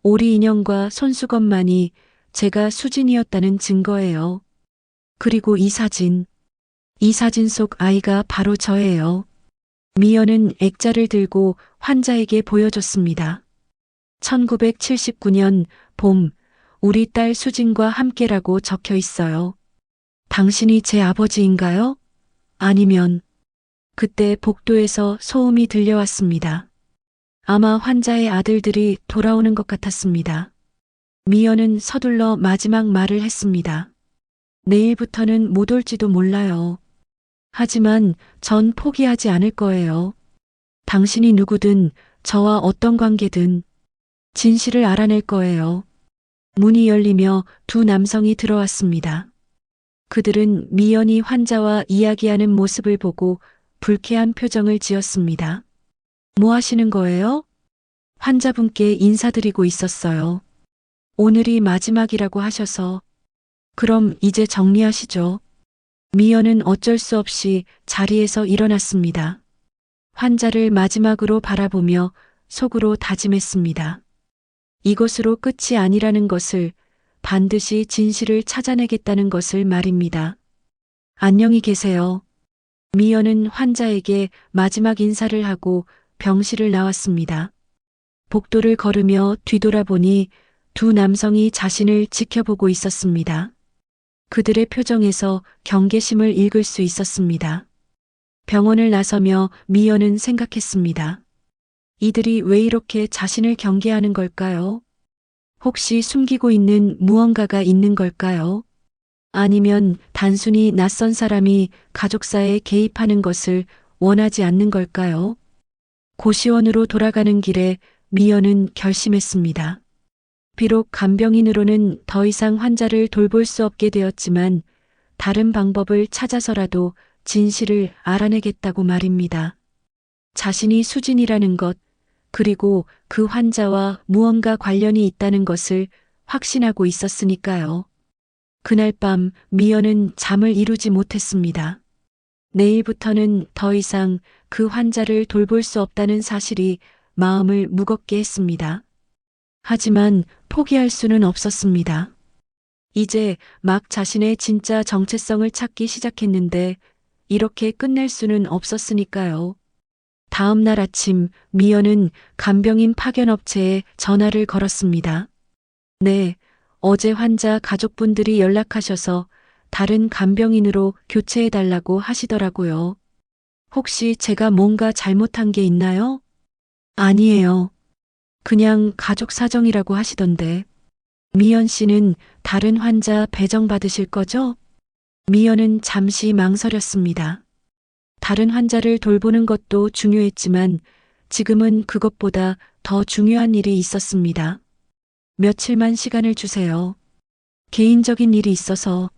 오리 인형과 손수건만이 제가 수진이었다는 증거예요. 그리고 이 사진 속 아이가 바로 저예요. 미연은 액자를 들고 환자에게 보여줬습니다. 1979년 봄, 우리 딸 수진과 함께라고 적혀 있어요. 당신이 제 아버지인가요? 아니면 그때 복도에서 소음이 들려왔습니다. 아마 환자의 아들들이 돌아오는 것 같았습니다. 미연은 서둘러 마지막 말을 했습니다. 내일부터는 못 올지도 몰라요. 하지만 전 포기하지 않을 거예요. 당신이 누구든 저와 어떤 관계든 진실을 알아낼 거예요. 문이 열리며 두 남성이 들어왔습니다. 그들은 미연이 환자와 이야기하는 모습을 보고 불쾌한 표정을 지었습니다. 뭐 하시는 거예요? 환자분께 인사드리고 있었어요. 오늘이 마지막이라고 하셔서. 그럼 이제 정리하시죠. 미연은 어쩔 수 없이 자리에서 일어났습니다. 환자를 마지막으로 바라보며 속으로 다짐했습니다. 이것으로 끝이 아니라는 것을, 반드시 진실을 찾아내겠다는 것을 말입니다. 안녕히 계세요. 미연은 환자에게 마지막 인사를 하고 병실을 나왔습니다. 복도를 걸으며 뒤돌아보니 두 남성이 자신을 지켜보고 있었습니다. 그들의 표정에서 경계심을 읽을 수 있었습니다. 병원을 나서며 미연은 생각했습니다. 이들이 왜 이렇게 자신을 경계하는 걸까요? 혹시 숨기고 있는 무언가가 있는 걸까요? 아니면 단순히 낯선 사람이 가족사에 개입하는 것을 원하지 않는 걸까요? 고시원으로 돌아가는 길에 미연은 결심했습니다. 비록 간병인으로는 더 이상 환자를 돌볼 수 없게 되었지만 다른 방법을 찾아서라도 진실을 알아내겠다고 말입니다. 자신이 수진이라는 것, 그리고 그 환자와 무언가 관련이 있다는 것을 확신하고 있었으니까요. 그날 밤 미연은 잠을 이루지 못했습니다. 내일부터는 더 이상 그 환자를 돌볼 수 없다는 사실이 마음을 무겁게 했습니다. 하지만 포기할 수는 없었습니다. 이제 막 자신의 진짜 정체성을 찾기 시작했는데 이렇게 끝낼 수는 없었으니까요. 다음 날 아침 미연은 간병인 파견업체에 전화를 걸었습니다. 네, 어제 환자 가족분들이 연락하셔서 다른 간병인으로 교체해달라고 하시더라고요. 혹시 제가 뭔가 잘못한 게 있나요? 아니에요. 그냥 가족 사정이라고 하시던데. 미연 씨는 다른 환자 배정받으실 거죠? 미연은 잠시 망설였습니다. 다른 환자를 돌보는 것도 중요했지만 지금은 그것보다 더 중요한 일이 있었습니다. 며칠만 시간을 주세요. 개인적인 일이 있어서.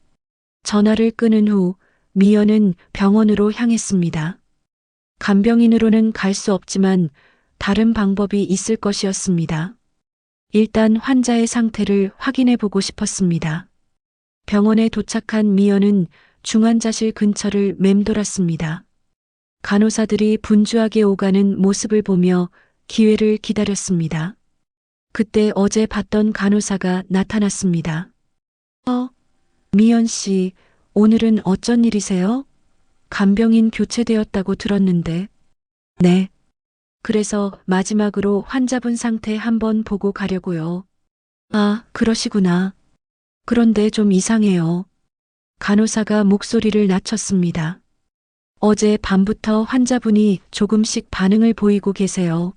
전화를 끊은 후 미연은 병원으로 향했습니다. 간병인으로는 갈 수 없지만 다른 방법이 있을 것이었습니다. 일단 환자의 상태를 확인해 보고 싶었습니다. 병원에 도착한 미연은 중환자실 근처를 맴돌았습니다. 간호사들이 분주하게 오가는 모습을 보며 기회를 기다렸습니다. 그때 어제 봤던 간호사가 나타났습니다. 미연 씨, 오늘은 어쩐 일이세요? 간병인 교체되었다고 들었는데. 네. 그래서 마지막으로 환자분 상태 한번 보고 가려고요. 아, 그러시구나. 그런데 좀 이상해요. 간호사가 목소리를 낮췄습니다. 어제 밤부터 환자분이 조금씩 반응을 보이고 계세요.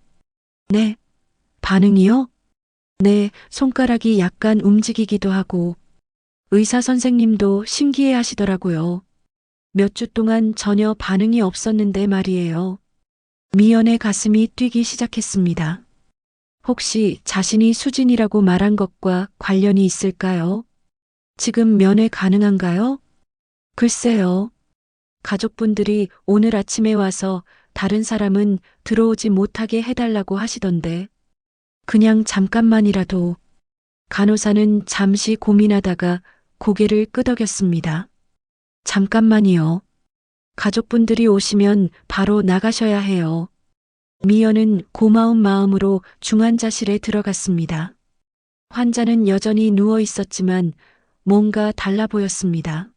네. 반응이요? 네, 손가락이 약간 움직이기도 하고. 의사 선생님도 신기해 하시더라고요. 몇 주 동안 전혀 반응이 없었는데 말이에요. 미연의 가슴이 뛰기 시작했습니다. 혹시 자신이 수진이라고 말한 것과 관련이 있을까요? 지금 면회 가능한가요? 글쎄요. 가족분들이 오늘 아침에 와서 다른 사람은 들어오지 못하게 해달라고 하시던데. 그냥 잠깐만이라도. 간호사는 잠시 고민하다가 고개를 끄덕였습니다. 잠깐만이요. 가족분들이 오시면 바로 나가셔야 해요. 미연은 고마운 마음으로 중환자실에 들어갔습니다. 환자는 여전히 누워 있었지만 뭔가 달라 보였습니다.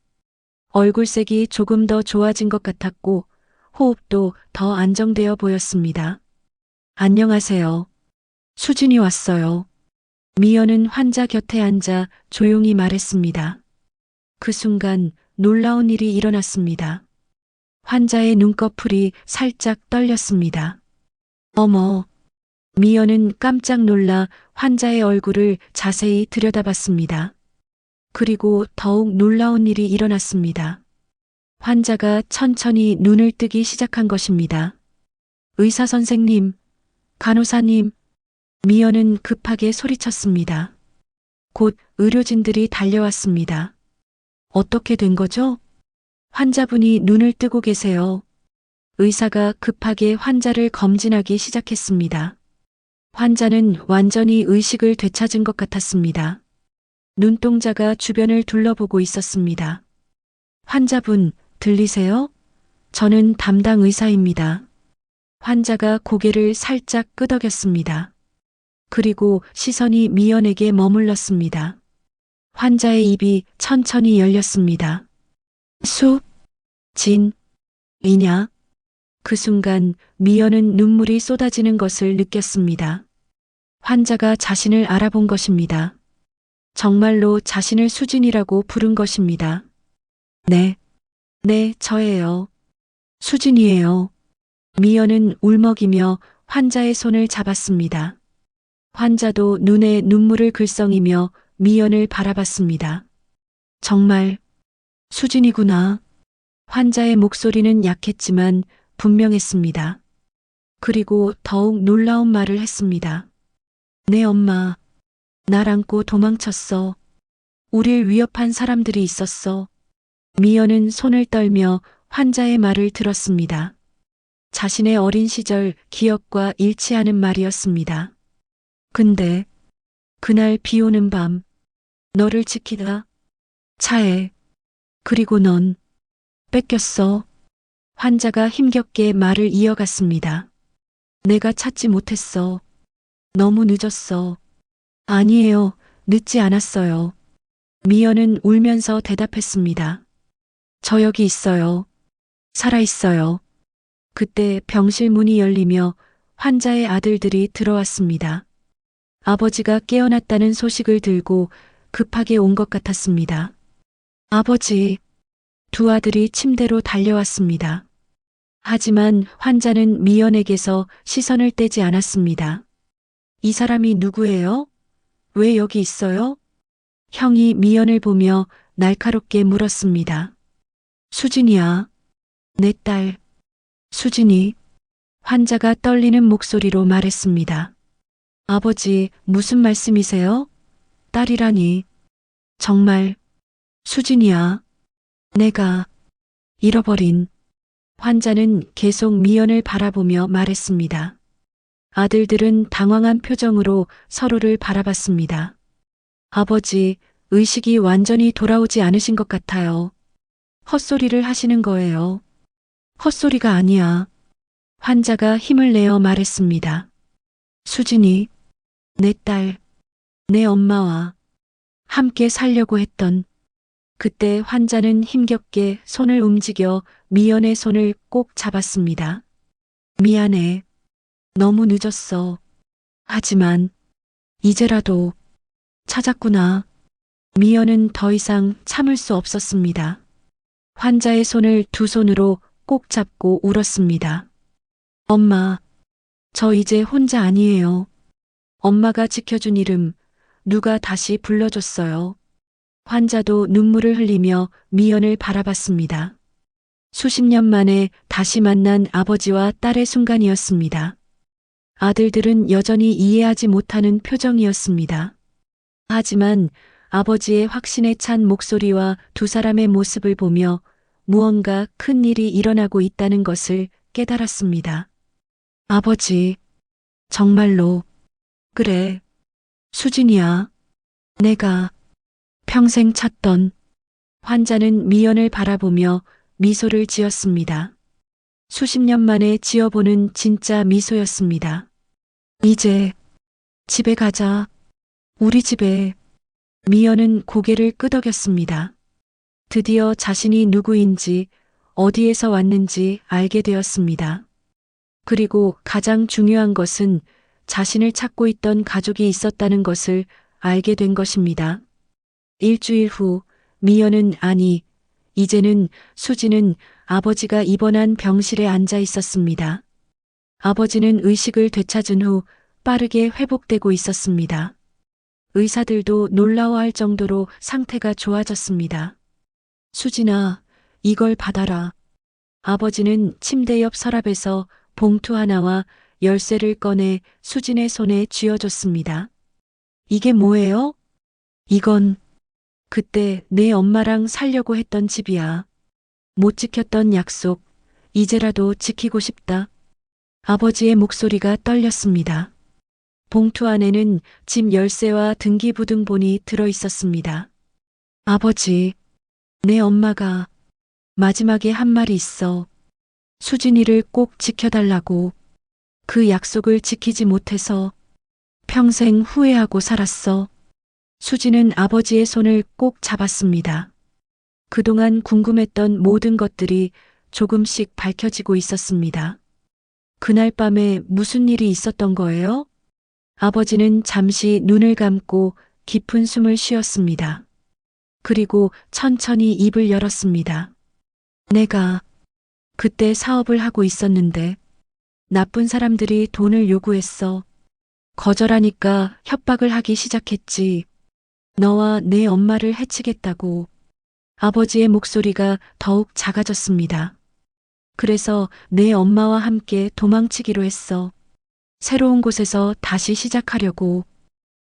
얼굴색이 조금 더 좋아진 것 같았고 호흡도 더 안정되어 보였습니다. 안녕하세요. 수진이 왔어요. 미연은 환자 곁에 앉아 조용히 말했습니다. 그 순간 놀라운 일이 일어났습니다. 환자의 눈꺼풀이 살짝 떨렸습니다. 어머. 미연은 깜짝 놀라 환자의 얼굴을 자세히 들여다봤습니다. 그리고 더욱 놀라운 일이 일어났습니다. 환자가 천천히 눈을 뜨기 시작한 것입니다. 의사 선생님, 간호사님, 미연은 급하게 소리쳤습니다. 곧 의료진들이 달려왔습니다. 어떻게 된 거죠? 환자분이 눈을 뜨고 계세요. 의사가 급하게 환자를 검진하기 시작했습니다. 환자는 완전히 의식을 되찾은 것 같았습니다. 눈동자가 주변을 둘러보고 있었습니다. 환자분, 들리세요? 저는 담당 의사입니다. 환자가 고개를 살짝 끄덕였습니다. 그리고 시선이 미연에게 머물렀습니다. 환자의 입이 천천히 열렸습니다. 진, 이냐? 그 순간 미연은 눈물이 쏟아지는 것을 느꼈습니다. 환자가 자신을 알아본 것입니다. 정말로 자신을 수진이라고 부른 것입니다. 네, 저예요. 수진이에요. 미연은 울먹이며 환자의 손을 잡았습니다. 환자도 눈에 눈물을 글썽이며 미연을 바라봤습니다. 정말 수진이구나. 환자의 목소리는 약했지만 분명했습니다. 그리고 더욱 놀라운 말을 했습니다. 내 엄마, 날 안고 도망쳤어. 우릴 위협한 사람들이 있었어. 미연은 손을 떨며 환자의 말을 들었습니다. 자신의 어린 시절 기억과 일치하는 말이었습니다. 근데 그날 비 오는 밤 너를 지키다 차에 그리고 넌 뺏겼어. 환자가 힘겹게 말을 이어갔습니다. 내가 찾지 못했어. 너무 늦었어. 아니에요. 늦지 않았어요. 미연은 울면서 대답했습니다. 저 여기 있어요. 살아있어요. 그때 병실 문이 열리며 환자의 아들들이 들어왔습니다. 아버지가 깨어났다는 소식을 들고 급하게 온 것 같았습니다. 아버지, 두 아들이 침대로 달려왔습니다. 하지만 환자는 미연에게서 시선을 떼지 않았습니다. 이 사람이 누구예요? 왜 여기 있어요? 형이 미연을 보며 날카롭게 물었습니다. 수진이야. 내 딸. 수진이. 환자가 떨리는 목소리로 말했습니다. 아버지, 무슨 말씀이세요? 딸이라니. 정말. 수진이야. 내가 잃어버린. 환자는 계속 미연을 바라보며 말했습니다. 아들들은 당황한 표정으로 서로를 바라봤습니다. 아버지, 의식이 완전히 돌아오지 않으신 것 같아요. 헛소리를 하시는 거예요. 헛소리가 아니야. 환자가 힘을 내어 말했습니다. 수진이, 내 딸, 내 엄마와 함께 살려고 했던. 그때 환자는 힘겹게 손을 움직여 미연의 손을 꼭 잡았습니다. 미안해. 너무 늦었어. 하지만 이제라도 찾았구나. 미연은 더 이상 참을 수 없었습니다. 환자의 손을 두 손으로 꼭 잡고 울었습니다. 엄마, 저 이제 혼자 아니에요. 엄마가 지켜준 이름 누가 다시 불러줬어요. 환자도 눈물을 흘리며 미연을 바라봤습니다. 수십 년 만에 다시 만난 아버지와 딸의 순간이었습니다. 아들들은 여전히 이해하지 못하는 표정이었습니다. 하지만 아버지의 확신에 찬 목소리와 두 사람의 모습을 보며 무언가 큰 일이 일어나고 있다는 것을 깨달았습니다. 아버지, 정말로, 그래, 수진이야. 내가 평생 찾던. 환자는 미연을 바라보며 미소를 지었습니다. 수십 년 만에 지어보는 진짜 미소였습니다. 이제 집에 가자. 우리 집에. 미연은 고개를 끄덕였습니다. 드디어 자신이 누구인지 어디에서 왔는지 알게 되었습니다. 그리고 가장 중요한 것은 자신을 찾고 있던 가족이 있었다는 것을 알게 된 것입니다. 일주일 후 미연은 이제는 수지는 아버지가 입원한 병실에 앉아 있었습니다. 아버지는 의식을 되찾은 후 빠르게 회복되고 있었습니다. 의사들도 놀라워할 정도로 상태가 좋아졌습니다. 수진아, 이걸 받아라. 아버지는 침대 옆 서랍에서 봉투 하나와 열쇠를 꺼내 수진의 손에 쥐어줬습니다. 이게 뭐예요? 이건 그때 내 엄마랑 살려고 했던 집이야. 못 지켰던 약속, 이제라도 지키고 싶다. 아버지의 목소리가 떨렸습니다. 봉투 안에는 집 열쇠와 등기부등본이 들어 있었습니다. 아버지, 내 엄마가 마지막에 한 말이 있어. 수진이를 꼭 지켜달라고. 그 약속을 지키지 못해서 평생 후회하고 살았어. 수진은 아버지의 손을 꼭 잡았습니다. 그동안 궁금했던 모든 것들이 조금씩 밝혀지고 있었습니다. 그날 밤에 무슨 일이 있었던 거예요? 아버지는 잠시 눈을 감고 깊은 숨을 쉬었습니다. 그리고 천천히 입을 열었습니다. 내가 그때 사업을 하고 있었는데 나쁜 사람들이 돈을 요구했어. 거절하니까 협박을 하기 시작했지. 너와 내 엄마를 해치겠다고. 아버지의 목소리가 더욱 작아졌습니다. 그래서 내 엄마와 함께 도망치기로 했어. 새로운 곳에서 다시 시작하려고.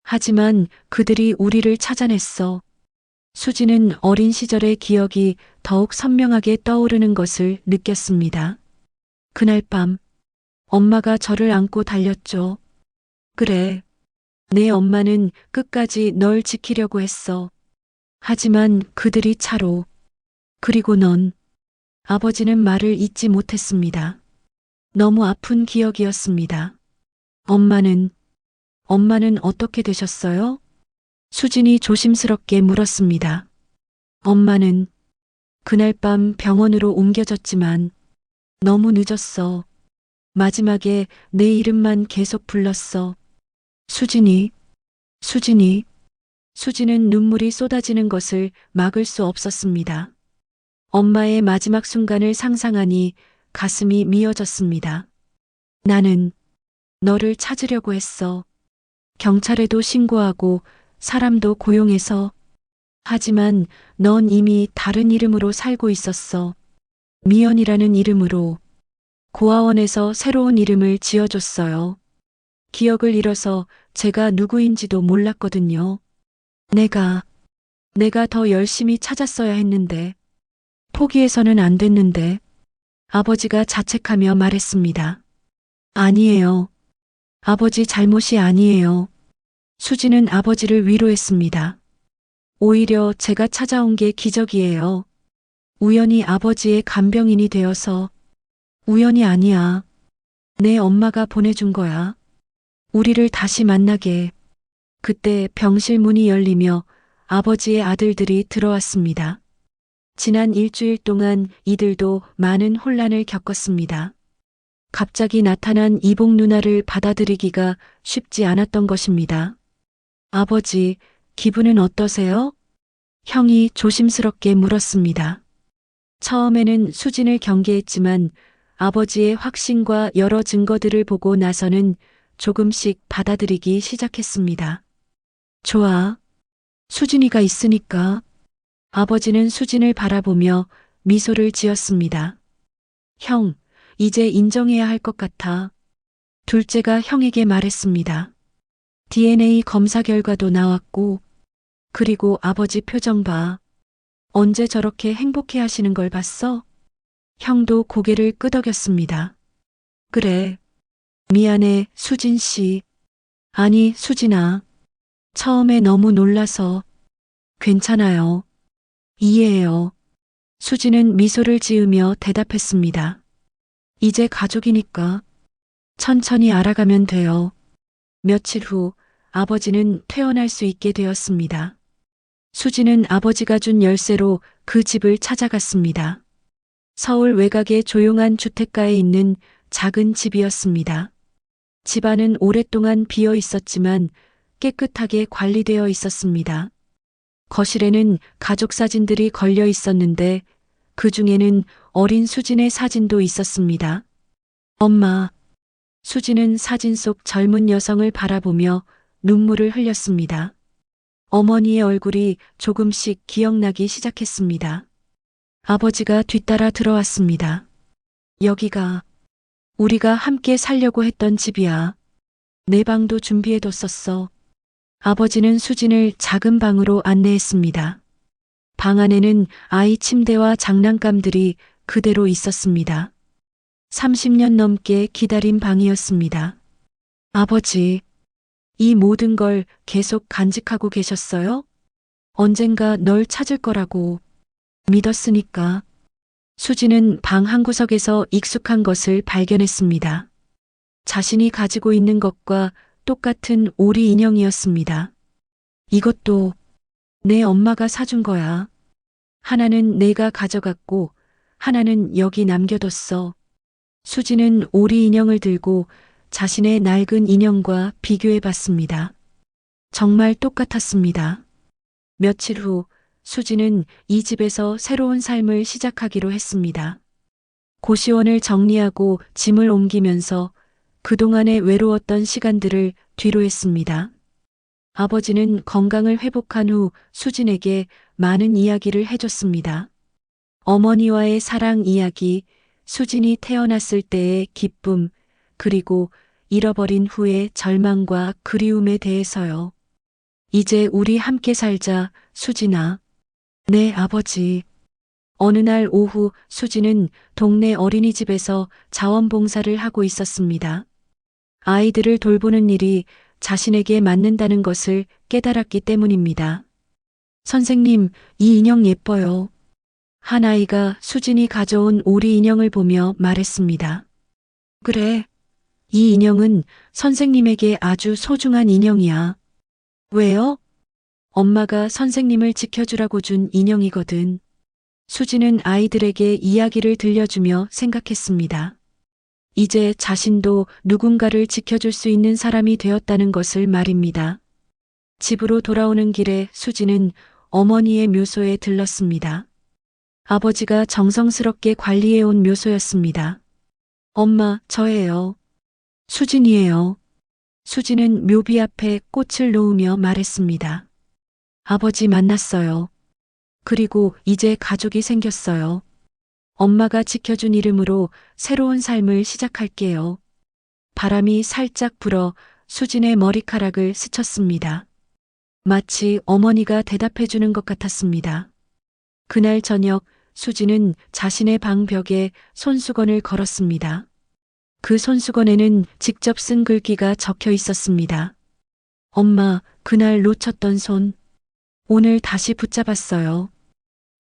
하지만 그들이 우리를 찾아냈어. 수지는 어린 시절의 기억이 더욱 선명하게 떠오르는 것을 느꼈습니다. 그날 밤, 엄마가 저를 안고 달렸죠. 그래, 내 엄마는 끝까지 널 지키려고 했어. 하지만 그들이 차로. 그리고 넌, 아버지는 말을 잇지 못했습니다. 너무 아픈 기억이었습니다. 엄마는 어떻게 되셨어요? 수진이 조심스럽게 물었습니다. 엄마는 그날 밤 병원으로 옮겨졌지만 너무 늦었어. 마지막에 내 이름만 계속 불렀어. 수진이, 수진이. 수진은 눈물이 쏟아지는 것을 막을 수 없었습니다. 엄마의 마지막 순간을 상상하니 가슴이 미어졌습니다. 나는 너를 찾으려고 했어. 경찰에도 신고하고 사람도 고용해서. 하지만 넌 이미 다른 이름으로 살고 있었어. 미연이라는 이름으로. 고아원에서 새로운 이름을 지어줬어요. 기억을 잃어서 제가 누구인지도 몰랐거든요. 내가 더 열심히 찾았어야 했는데. 포기해서는 안 됐는데. 아버지가 자책하며 말했습니다. 아니에요. 아버지 잘못이 아니에요. 수지는 아버지를 위로했습니다. 오히려 제가 찾아온 게 기적이에요. 우연히 아버지의 간병인이 되어서. 우연이 아니야. 내 엄마가 보내준 거야. 우리를 다시 만나게. 그때 병실 문이 열리며 아버지의 아들들이 들어왔습니다. 지난 일주일 동안 이들도 많은 혼란을 겪었습니다. 갑자기 나타난 이복 누나를 받아들이기가 쉽지 않았던 것입니다. 아버지, 기분은 어떠세요? 형이 조심스럽게 물었습니다. 처음에는 수진을 경계했지만 아버지의 확신과 여러 증거들을 보고 나서는 조금씩 받아들이기 시작했습니다. 좋아. 수진이가 있으니까. 아버지는 수진을 바라보며 미소를 지었습니다. 형, 이제 인정해야 할 것 같아. 둘째가 형에게 말했습니다. DNA 검사 결과도 나왔고, 그리고 아버지 표정 봐. 언제 저렇게 행복해 하시는 걸 봤어? 형도 고개를 끄덕였습니다. 그래. 미안해, 수진 씨. 아니, 수진아. 처음에 너무 놀라서. 괜찮아요. 이해해요. 수진은 미소를 지으며 대답했습니다. 이제 가족이니까 천천히 알아가면 돼요. 며칠 후 아버지는 퇴원할 수 있게 되었습니다. 수진은 아버지가 준 열쇠로 그 집을 찾아갔습니다. 서울 외곽의 조용한 주택가에 있는 작은 집이었습니다. 집안은 오랫동안 비어 있었지만 깨끗하게 관리되어 있었습니다. 거실에는 가족 사진들이 걸려 있었는데 그 중에는 어린 수진의 사진도 있었습니다. 엄마. 수진은 사진 속 젊은 여성을 바라보며 눈물을 흘렸습니다. 어머니의 얼굴이 조금씩 기억나기 시작했습니다. 아버지가 뒤따라 들어왔습니다. 여기가 우리가 함께 살려고 했던 집이야. 내 방도 준비해뒀었어. 아버지는 수진을 작은 방으로 안내했습니다. 방 안에는 아이 침대와 장난감들이 그대로 있었습니다. 30년 넘게 기다린 방이었습니다. 아버지, 이 모든 걸 계속 간직하고 계셨어요? 언젠가 널 찾을 거라고 믿었으니까. 수지는 방 한 구석에서 익숙한 것을 발견했습니다. 자신이 가지고 있는 것과 똑같은 오리 인형이었습니다. 이것도 내 엄마가 사준 거야. 하나는 내가 가져갔고 하나는 여기 남겨뒀어. 수지는 오리 인형을 들고 자신의 낡은 인형과 비교해 봤습니다. 정말 똑같았습니다. 며칠 후 수지는 이 집에서 새로운 삶을 시작하기로 했습니다. 고시원을 정리하고 짐을 옮기면서 그동안의 외로웠던 시간들을 뒤로 했습니다. 아버지는 건강을 회복한 후 수진에게 많은 이야기를 해줬습니다. 어머니와의 사랑 이야기, 수진이 태어났을 때의 기쁨, 그리고 잃어버린 후의 절망과 그리움에 대해서요. 이제 우리 함께 살자, 수진아. 네, 아버지. 어느 날 오후 수진은 동네 어린이집에서 자원봉사를 하고 있었습니다. 아이들을 돌보는 일이 자신에게 맞는다는 것을 깨달았기 때문입니다. 선생님, 이 인형 예뻐요. 한 아이가 수진이 가져온 오리 인형을 보며 말했습니다. 그래. 이 인형은 선생님에게 아주 소중한 인형이야. 왜요? 엄마가 선생님을 지켜주라고 준 인형이거든. 수지는 아이들에게 이야기를 들려주며 생각했습니다. 이제 자신도 누군가를 지켜줄 수 있는 사람이 되었다는 것을 말입니다. 집으로 돌아오는 길에 수지는 어머니의 묘소에 들렀습니다. 아버지가 정성스럽게 관리해온 묘소였습니다. 엄마, 저예요. 수진이에요. 수지는 묘비 앞에 꽃을 놓으며 말했습니다. 아버지 만났어요. 그리고 이제 가족이 생겼어요. 엄마가 지켜준 이름으로 새로운 삶을 시작할게요. 바람이 살짝 불어 수진의 머리카락을 스쳤습니다. 마치 어머니가 대답해주는 것 같았습니다. 그날 저녁 수진은 자신의 방 벽에 손수건을 걸었습니다. 그 손수건에는 직접 쓴 글귀가 적혀 있었습니다. 엄마, 그날 놓쳤던 손, 오늘 다시 붙잡았어요.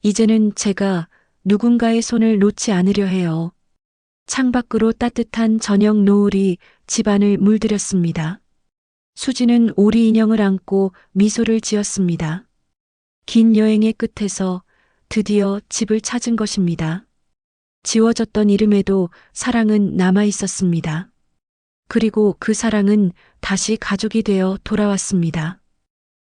이제는 제가 누군가의 손을 놓지 않으려 해요. 창밖으로 따뜻한 저녁 노을이 집안을 물들였습니다. 수지는 오리 인형을 안고 미소를 지었습니다. 긴 여행의 끝에서 드디어 집을 찾은 것입니다. 지워졌던 이름에도 사랑은 남아 있었습니다. 그리고 그 사랑은 다시 가족이 되어 돌아왔습니다.